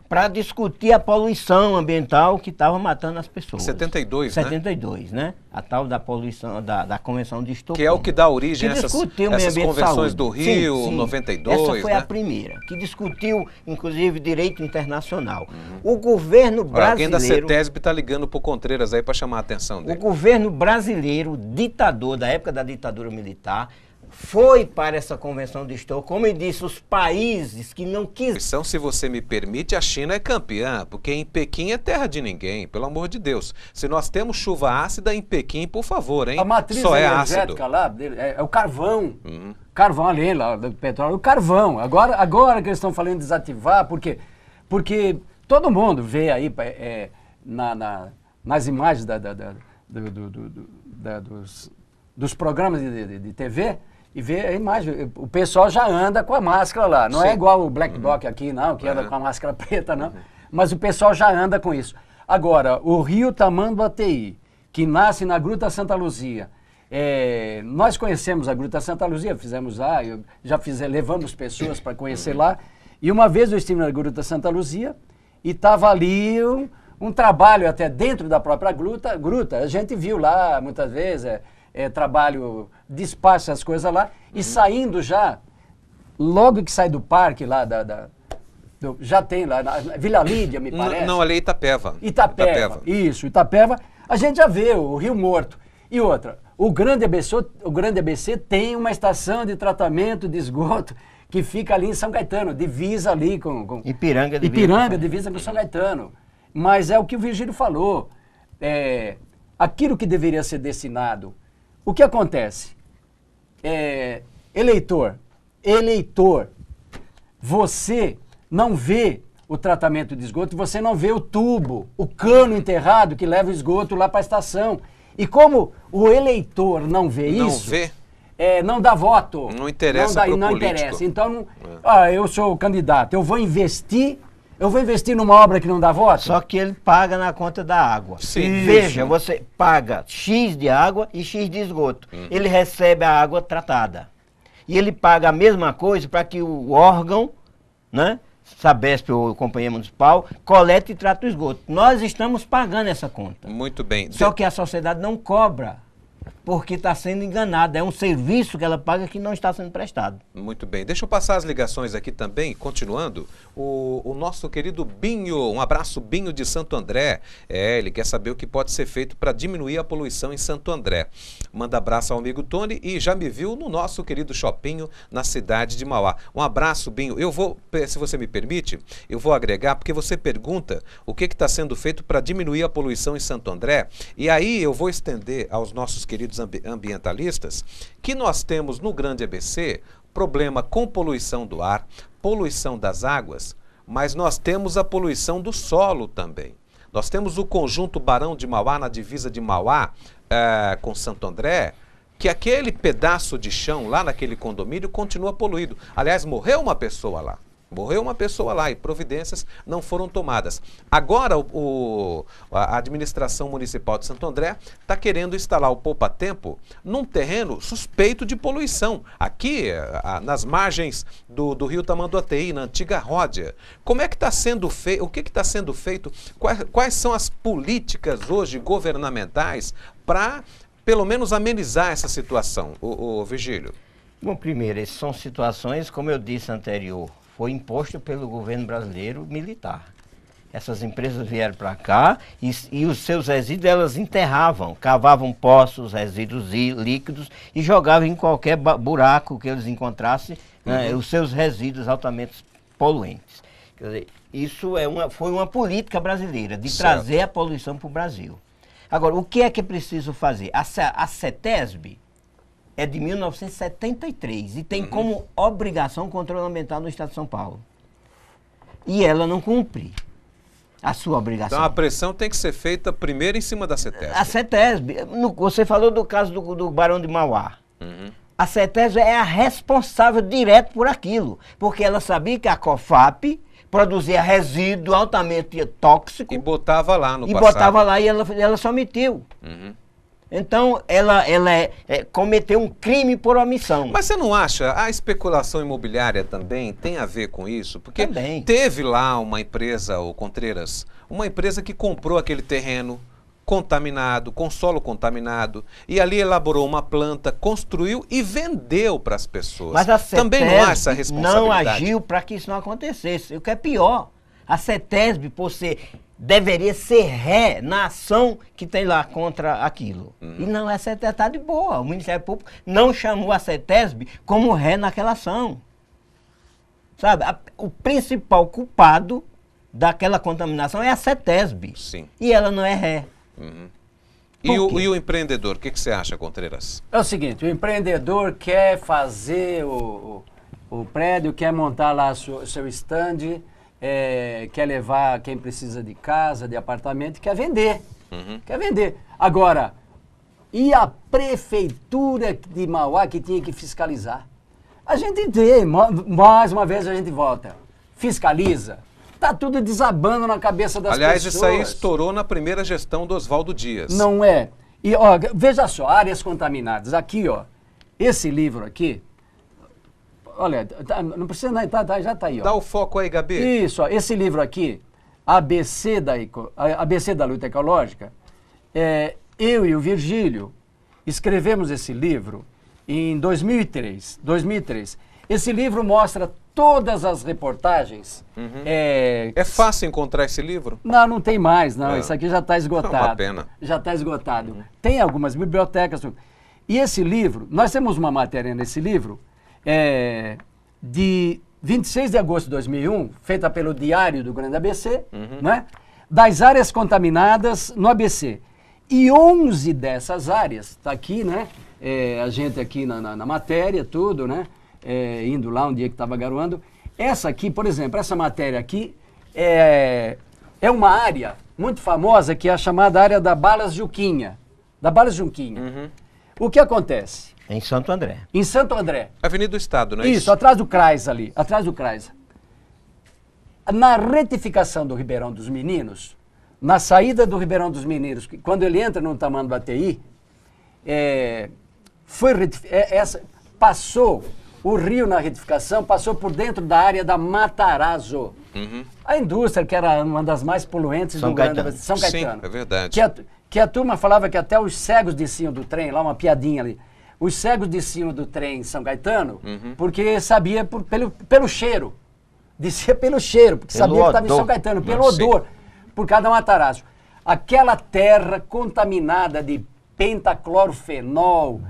para discutir a poluição ambiental que estava matando as pessoas. 72, né? 72, né? A tal da poluição, da Convenção de Estocolmo. Que é o que dá origem a essas convenções do Rio, sim. 92, essa foi, né, a primeira, que discutiu, inclusive, direito internacional. O governo brasileiro... Alguém da CETESB está ligando para o Contreiras aí para chamar a atenção dele. O governo brasileiro, ditador, da época da ditadura militar, foi para essa Convenção de Estocolmo e disse os países que não quiseram... Se você me permite, a China é campeã, porque em Pequim é terra de ninguém, pelo amor de Deus. Se nós temos chuva ácida em Pequim, por favor, hein? A matriz só é energética ácido. lá é o carvão. Carvão ali, lá do petróleo, o carvão. Agora que eles estão falando de desativar, porque todo mundo vê aí nas imagens dos programas de TV, e vê a imagem, o pessoal já anda com a máscara lá, não é igual o Black Bloc aqui não, que anda com a máscara preta não, mas o pessoal já anda com isso. Agora, o rio Tamanduateí, que nasce na Gruta Santa Luzia, nós conhecemos a Gruta Santa Luzia, fizemos lá, levamos pessoas para conhecer lá, e uma vez eu estive na Gruta Santa Luzia, e estava ali um trabalho até dentro da própria gruta, a gente viu lá muitas vezes, trabalho, despacha as coisas lá, e saindo já, logo que sai do parque lá, já tem lá, na Vila Lídia, me parece. Não, ali é Itapeva. Isso, Itapeva, a gente já vê o Rio Morto. E outra, o Grande ABC tem uma estação de tratamento de esgoto que fica ali em São Caetano, divisa ali com Ipiranga, divisa com São Caetano. Mas é o que o Virgílio falou, aquilo que deveria ser destinado. O que acontece? Eleitor, você não vê o tratamento de esgoto, você não vê o tubo, o cano enterrado que leva o esgoto lá para a estação. E como o eleitor não vê isso, não dá voto. Não interessa para o político. Interessa. Então, eu sou candidato, eu vou investir Eu vou investir numa obra que não dá voto? Só que ele paga na conta da água. Sim. Veja, você paga X de água e X de esgoto. Ele recebe a água tratada. E ele paga a mesma coisa para que o órgão, né, Sabesp ou Companhia Municipal, colete e trata o esgoto. Nós estamos pagando essa conta. Muito bem. Só que a sociedade não cobra, porque está sendo enganada. É um serviço que ela paga que não está sendo prestado. Muito bem. Deixa eu passar as ligações aqui também, continuando. O nosso querido Binho, um abraço, Binho de Santo André. Ele quer saber o que pode ser feito para diminuir a poluição em Santo André. Manda abraço ao amigo Tony e já me viu no nosso querido shoppinho na cidade de Mauá. Um abraço, Binho. Eu vou, se você me permite, eu vou agregar, porque você pergunta o que está sendo feito para diminuir a poluição em Santo André. E aí eu vou estender aos nossos queridos ambientalistas que nós temos no Grande ABC problema com poluição do ar, poluição das águas, mas nós temos a poluição do solo também. Nós temos o conjunto Barão de Mauá, na divisa de Mauá com Santo André, que aquele pedaço de chão lá naquele condomínio continua poluído. Aliás, morreu uma pessoa lá. Morreu uma pessoa lá e providências não foram tomadas. Agora a administração municipal de Santo André está querendo instalar o poupa-tempo num terreno suspeito de poluição. Aqui, nas margens do rio Tamanduateí, na antiga Ródia. Como é que está sendo feito? O que está sendo feito? Quais são as políticas hoje governamentais para, pelo menos, amenizar essa situação, o Virgílio? Bom, primeiro, essas são situações, como eu disse anterior, foi imposto pelo governo brasileiro militar. Essas empresas vieram para cá e os seus resíduos elas enterravam, cavavam poços, resíduos líquidos e jogavam em qualquer buraco que eles encontrassem os seus resíduos altamente poluentes. Quer dizer, isso foi uma política brasileira de trazer a poluição para o Brasil. Agora, o que é preciso fazer? A CETESB é de 1973 e tem como obrigação o controle ambiental no estado de São Paulo. E ela não cumpre a sua obrigação. Então a pressão tem que ser feita primeiro em cima da CETESB. A CETESB, você falou do caso do Barão de Mauá. A CETESB é a responsável direto por aquilo, porque ela sabia que a COFAP produzia resíduo altamente tóxico. E botava lá no passado. E botava lá e ela só omitiu. Então, ela cometeu um crime por omissão. Mas você não acha, a especulação imobiliária também tem a ver com isso? Porque também teve lá uma empresa, o Contreiras, uma empresa que comprou aquele terreno contaminado, com solo contaminado, e ali elaborou uma planta, construiu e vendeu para as pessoas. Mas a CETESB também não há essa responsabilidade. Não agiu para que isso não acontecesse. O que é pior, a CETESB, deveria ser ré na ação que tem lá contra aquilo. E não, a CETESB está de boa. O Ministério Público não chamou a CETESB como ré naquela ação. Sabe, o principal culpado daquela contaminação é a CETESB. Sim. E ela não é ré. E o empreendedor, o que você acha, Contreiras? É o seguinte, o empreendedor quer fazer o prédio, quer montar lá o seu stand, quer levar quem precisa de casa, de apartamento, quer vender. Quer vender. Agora, e a prefeitura de Mauá que tinha que fiscalizar? A gente tem, mais uma vez a gente volta, fiscaliza. Está tudo desabando na cabeça das pessoas. Aliás, isso aí estourou na primeira gestão do Oswaldo Dias. Não é. E, ó, veja só, áreas contaminadas. Aqui, ó, esse livro aqui, olha, não precisa, já está aí, ó. Dá o foco aí, Gabi. Isso, ó, esse livro aqui, ABC da Luta Ecológica, eu e o Virgílio escrevemos esse livro em 2003. Esse livro mostra todas as reportagens. É fácil encontrar esse livro? Não tem mais, não. Isso aqui já está esgotado. É uma pena. Já está esgotado. Tem algumas bibliotecas. E esse livro, nós temos uma matéria nesse livro, de 26 de agosto de 2001, feita pelo Diário do Grande ABC, né? Das áreas contaminadas no ABC. E 11 dessas áreas, está aqui, né? A gente aqui na matéria, tudo, né? Indo lá um dia que estava garoando. Essa aqui, por exemplo, essa matéria aqui é uma área muito famosa que é a chamada área da Balas Juquinha. Da Balas Juquinha. O que acontece? Em Santo André. Em Santo André. Avenida do Estado, não é isso? Isso, atrás do CRAS ali, atrás do CRAS. Na retificação do Ribeirão dos Meninos, na saída do Ribeirão dos Meninos, quando ele entra no Tamanduateí, passou o rio na retificação, passou por dentro da área da Matarazzo. A indústria, que era uma das mais poluentes do Grande São Caetano. Sim, é verdade. Que a turma falava que até os cegos desciam do trem, lá uma piadinha ali, os cegos desciam do trem em São Caetano, porque sabia pelo cheiro. Descia pelo cheiro, porque sabia que estava em São Caetano, pelo odor, por causa da Matarazzo. Aquela terra contaminada de pentaclorofenol,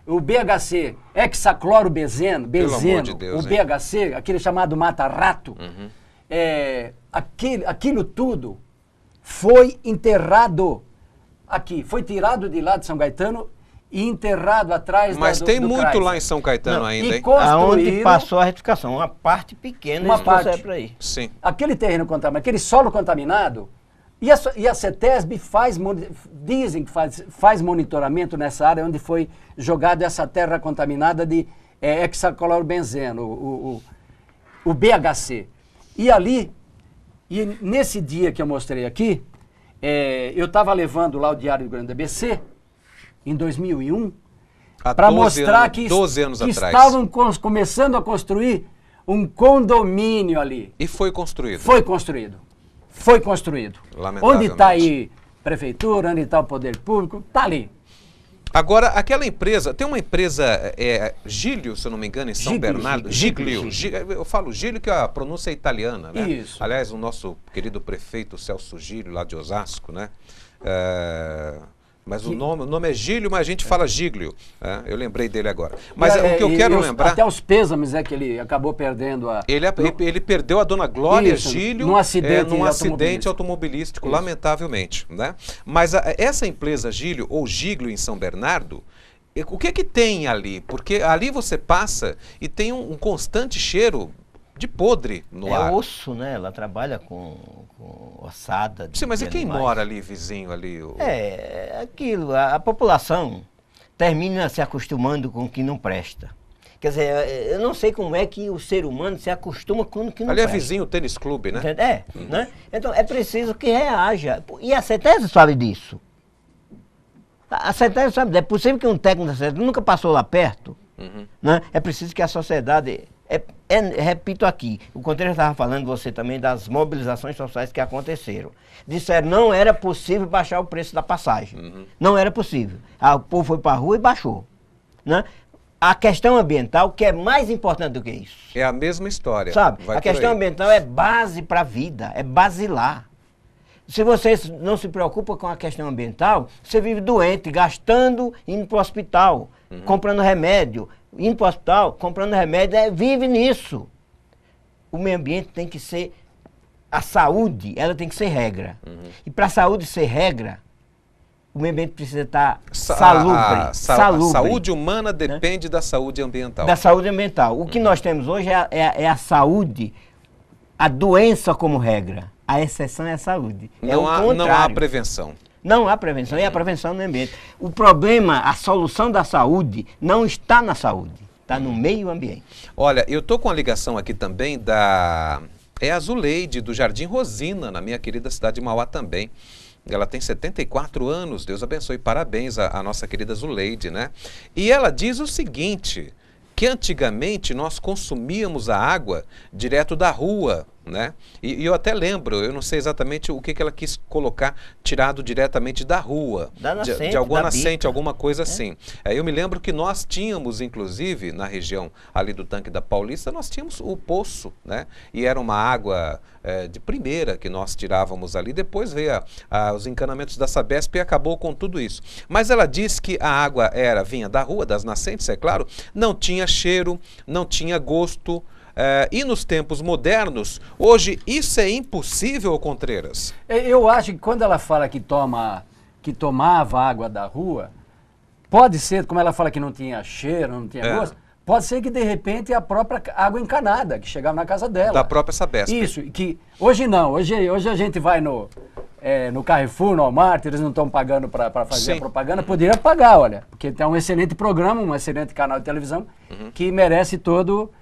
o BHC, hexaclorobenzeno, o BHC, aquele chamado mata-rato, aquilo tudo foi enterrado aqui, foi tirado de lá de São Caetano e enterrado atrás Mas tem do muito Chrysler. lá em São Caetano ainda, hein? Aonde passou a retificação, uma parte pequena, uma parte para aí. Sim. Aquele terreno contaminado, aquele solo contaminado, e a CETESB dizem que faz monitoramento nessa área onde foi jogada essa terra contaminada de hexaclorobenzeno, o BHC. E ali, nesse dia que eu mostrei aqui, eu estava levando lá o Diário do Grande ABC, em 2001, para mostrar que estavam começando a construir um condomínio ali. E foi construído? Foi construído. Foi construído. Onde está aí prefeitura, onde está o poder público, está ali. Agora, aquela empresa, tem uma empresa, Giglio, se eu não me engano, em São Bernardo. Giglio. Eu falo Giglio que a pronúncia é italiana, né? Isso. Aliás, o nosso querido prefeito Celso Giglio, lá de Osasco, né? Mas o nome é Giglio, mas a gente fala Giglio. Eu lembrei dele agora. Mas o que eu quero lembrar... Até os pêsames que ele acabou perdendo a... Ele perdeu a dona Glória Giglio num acidente automobilístico, lamentavelmente. Né? Mas essa empresa Giglio, ou Giglio em São Bernardo, o que tem ali? Porque ali você passa e tem um constante cheiro de podre no ar. É osso, né? Ela trabalha com ossada. Sim, mas e quem mora ali, vizinho ali? Aquilo, a população termina se acostumando com o que não presta. Quer dizer, eu não sei como é que o ser humano se acostuma com o que não presta. Ali é vizinho o tênis clube, né? Né? Então é preciso que reaja. E a CETESB sabe disso. A CETESB sabe disso. É possível que um técnico da CETESB nunca passou lá perto. Né? É preciso que a sociedade... repito aqui, o Contreira estava falando, você também, das mobilizações sociais que aconteceram. Disseram não era possível baixar o preço da passagem. Não era possível. O povo foi para a rua e baixou. Né? A questão ambiental, que é mais importante do que isso. É a mesma história. Sabe? A questão ambiental é base para a vida, é basilar. Se você não se preocupa com a questão ambiental, você vive doente, gastando, indo para o hospital, comprando remédio, indo para o hospital, comprando remédio, vive nisso. O meio ambiente tem que ser, a saúde, ela tem que ser regra. E para a saúde ser regra, o meio ambiente precisa estar salubre. A saúde humana depende da saúde ambiental. Da saúde ambiental. O que nós temos hoje é a saúde, a doença como regra. A exceção é a saúde. Não há prevenção. Não há prevenção, e a prevenção no ambiente. O problema, a solução da saúde, não está na saúde, está no meio ambiente. Olha, eu estou com a ligação aqui também da... a Zuleide, do Jardim Rosina, na minha querida cidade de Mauá também. Ela tem 74 anos, Deus abençoe, parabéns à nossa querida Zuleide, né? E ela diz o seguinte, que antigamente nós consumíamos a água direto da rua, né? E eu até lembro, eu não sei exatamente o que ela quis colocar, tirado diretamente da rua, da nascente, de alguma nascente, alguma coisa assim. Eu me lembro que nós tínhamos, inclusive, na região ali do Tanque da Paulista, nós tínhamos o poço, né? E era uma água de primeira que nós tirávamos ali, depois veio os encanamentos da Sabesp e acabou com tudo isso. Mas ela disse que a água vinha da rua, das nascentes, é claro, não tinha cheiro, não tinha gosto. E nos tempos modernos, hoje isso é impossível, Contreiras? Eu acho que quando ela fala que tomava água da rua, pode ser, como ela fala que não tinha cheiro, não tinha gosto, pode ser que de repente a própria água encanada, que chegava na casa dela. Da própria Sabesp. Isso, que hoje não, hoje a gente vai no Carrefour, no Walmart, eles não estão pagando para fazer a propaganda, poderia pagar, olha, porque tem um excelente programa, um excelente canal de televisão, que merece todo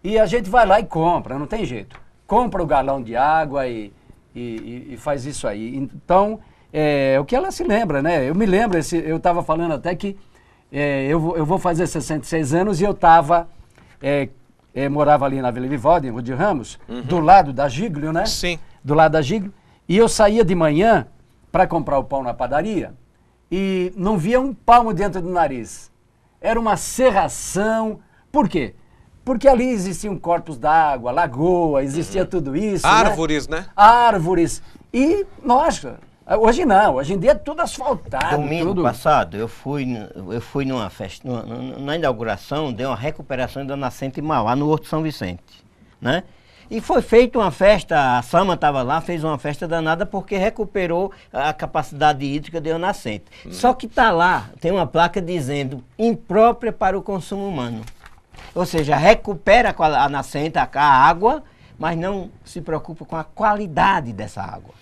E a gente vai lá e compra, não tem jeito. Compra o galão de água e faz isso aí. Então, o que ela se lembra, né? Eu me lembro, eu estava falando até que eu vou fazer 66 anos e eu morava ali na Vila Vivaldi, em Rua de Ramos, do lado da Giglio, né? Sim. Do lado da Giglio. E eu saía de manhã para comprar o pão na padaria e não via um palmo dentro do nariz. Era uma cerração. Por quê? Porque ali existiam corpos d'água, lagoa, existia tudo isso. Árvores, né? Árvores. E, nossa, hoje não, hoje em dia é tudo asfaltado. Domingo passado, eu fui numa festa, na inauguração, deu uma recuperação da nascente Mauá, no Horto São Vicente, né? E foi feita uma festa, a Sama estava lá, fez uma festa danada porque recuperou a capacidade hídrica de uma nascente. Só que está lá, tem uma placa dizendo imprópria para o consumo humano. Ou seja, recupera a nascente, a água, mas não se preocupa com a qualidade dessa água.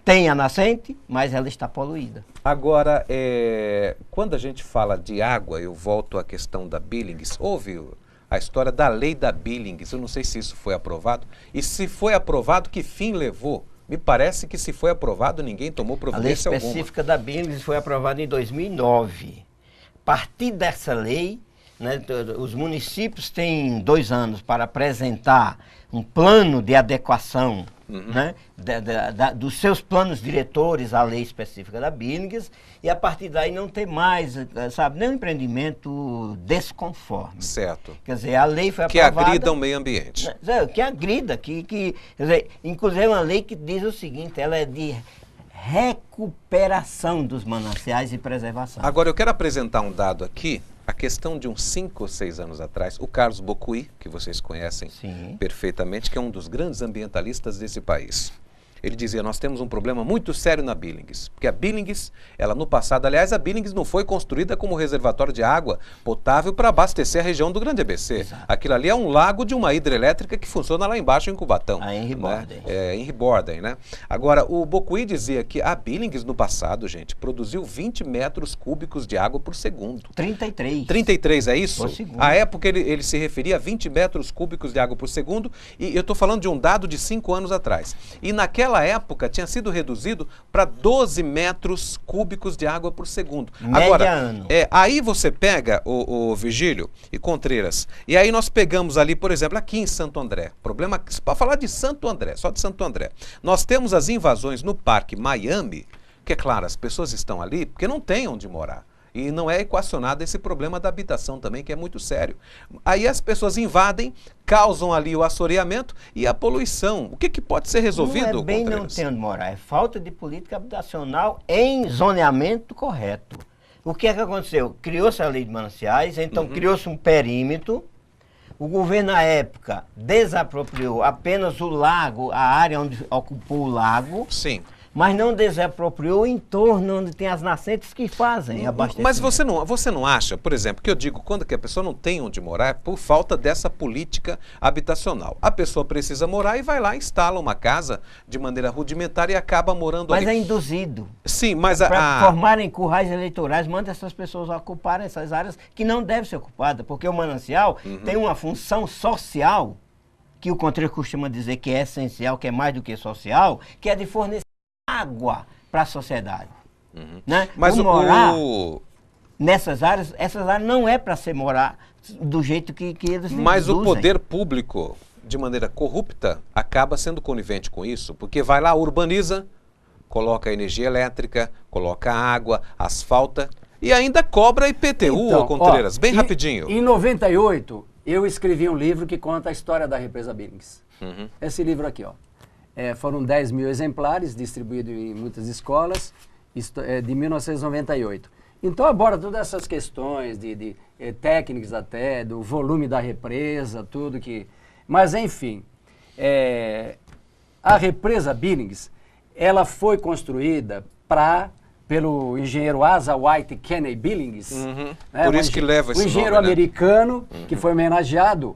Tem a nascente, mas ela está poluída. Agora, quando a gente fala de água, eu volto à questão da Billings. Houve a história da lei da Billings, eu não sei se isso foi aprovado. E se foi aprovado, que fim levou? Me parece que se foi aprovado, ninguém tomou providência alguma. A lei específica da Billings foi aprovada em 2009. A partir dessa lei, né, os municípios têm 2 anos para apresentar um plano de adequação, né, dos seus planos diretores à lei específica da Billings, e a partir daí não tem mais, sabe, nenhum empreendimento desconforme. Certo. Quer dizer, a lei foi aprovada... Que agrida o meio ambiente. Que agrida, quer dizer, inclusive é uma lei que diz o seguinte, ela é de recuperação dos mananciais e preservação. Agora, eu quero apresentar um dado aqui, a questão de uns 5 ou 6 anos atrás, o Carlos Bocuí, que vocês conhecem perfeitamente, que é um dos grandes ambientalistas desse país. Ele dizia, nós temos um problema muito sério na Billings, porque a Billings, ela no passado, aliás, a Billings não foi construída como reservatório de água potável para abastecer a região do Grande ABC. Exato. Aquilo ali é um lago de uma hidrelétrica que funciona lá embaixo em Cubatão. Em Riborden. Né? Em Riborden, né? Agora, o Bocuí dizia que a Billings no passado, gente, produziu 20 metros cúbicos de água por segundo. 33. 33, é isso? Por segundo. À época ele se referia a 20 metros cúbicos de água por segundo, e eu estou falando de um dado de 5 anos atrás. E naquela época tinha sido reduzido para 12 metros cúbicos de água por segundo. Média Agora, ano. aí você pega, o Virgílio e Contreiras, e aí nós pegamos ali, por exemplo, aqui em Santo André, problema, para falar de Santo André, só de Santo André, nós temos as invasões no Parque Miami, que é claro, as pessoas estão ali porque não têm onde morar. E não é equacionado esse problema da habitação também, que é muito sério. Aí as pessoas invadem, causam ali o assoreamento e a poluição. O que pode ser resolvido? Não é bem não ter onde morar, é falta de política habitacional em zoneamento correto. O que é que aconteceu? Criou-se a lei de mananciais, então criou-se um perímetro. O governo, na época, desapropriou apenas o lago, a área onde ocupou o lago. Sim. Mas não desapropriou o entorno onde tem as nascentes que fazem abastecimento. Mas você não acha, por exemplo, que eu digo, quando que a pessoa não tem onde morar, é por falta dessa política habitacional. A pessoa precisa morar e vai lá, instala uma casa de maneira rudimentar e acaba morando ali. Mas é induzido. Sim, mas para formarem currais eleitorais, manda essas pessoas ocuparem essas áreas que não devem ser ocupadas, porque o manancial tem uma função social, que o Contreiras costuma dizer que é essencial, que é mais do que social, que é de fornecer água para a sociedade. Né? Mas morar nessas áreas, essas áreas não é para ser morar do jeito que eles Mas induzem. O poder público, de maneira corrupta, acaba sendo conivente com isso, porque vai lá, urbaniza, coloca energia elétrica, coloca água, asfalta e ainda cobra IPTU, então, Contreiras, bem rapidinho. Em 98, eu escrevi um livro que conta a história da represa Billings. Esse livro aqui, ó. Foram 10 mil exemplares distribuídos em muitas escolas, de 1998. Então aborda todas essas questões de técnicas até, do volume da represa, tudo que... Mas enfim, a represa Billings, ela foi construída pelo engenheiro Asa White Kenney Billings. Né? Por isso que leva esse nome, o engenheiro americano, que foi homenageado...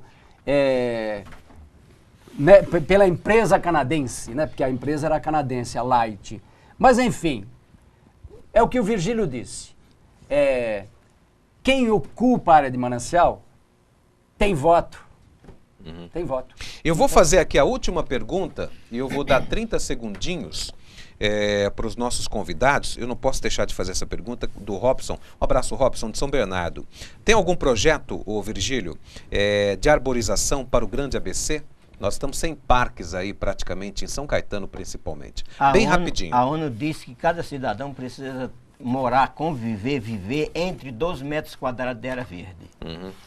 Né, pela empresa canadense, né, porque a empresa era canadense, a Light. Mas, enfim, é o que o Virgílio disse. Quem ocupa a área de manancial tem voto. tem voto. Eu vou fazer aqui a última pergunta e eu vou dar 30 segundinhos para os nossos convidados. Eu não posso deixar de fazer essa pergunta do Robson. Um abraço, Robson, de São Bernardo. Tem algum projeto, ô Virgílio, de arborização para o Grande ABC? Nós estamos sem parques aí, praticamente, em São Caetano, principalmente. Bem rapidinho. A ONU disse que cada cidadão precisa morar, conviver, viver entre 12 metros quadrados de área verde.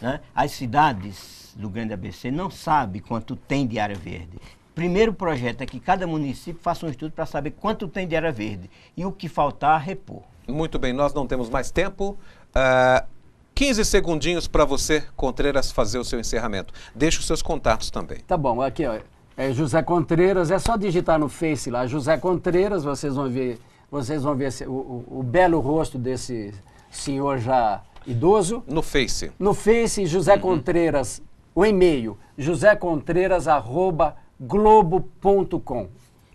Né? As cidades do Grande ABC não sabem quanto tem de área verde. Primeiro projeto é que cada município faça um estudo para saber quanto tem de área verde e o que faltar, repor. Muito bem, nós não temos mais tempo. 15 segundinhos para você, Contreiras, fazer o seu encerramento. Deixe os seus contatos também. Tá bom, aqui ó, José Contreiras, é só digitar no Face lá, José Contreiras, vocês vão ver o belo rosto desse senhor já idoso. No Face. No Face, José Contreiras, o e-mail, josécontreiras@globo.com.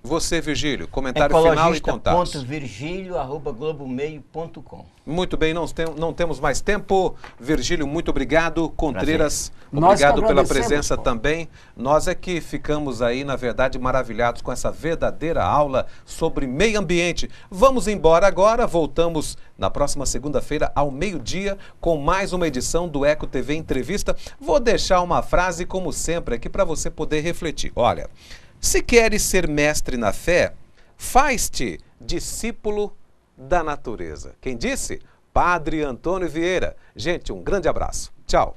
Você, Virgílio, comentário final e contatos. Virgílio@globomeio.com. Muito bem, não temos mais tempo. Virgílio, muito obrigado. Contreiras, obrigado pela presença também. Nós é que ficamos aí, na verdade, maravilhados com essa verdadeira aula sobre meio ambiente. Vamos embora agora, voltamos na próxima segunda-feira ao meio-dia com mais uma edição do Eco TV Entrevista. Vou deixar uma frase, como sempre, aqui para você poder refletir. Olha, se queres ser mestre na fé, faz-te discípulo da natureza. Quem disse? Padre Antônio Vieira. Gente, um grande abraço. Tchau.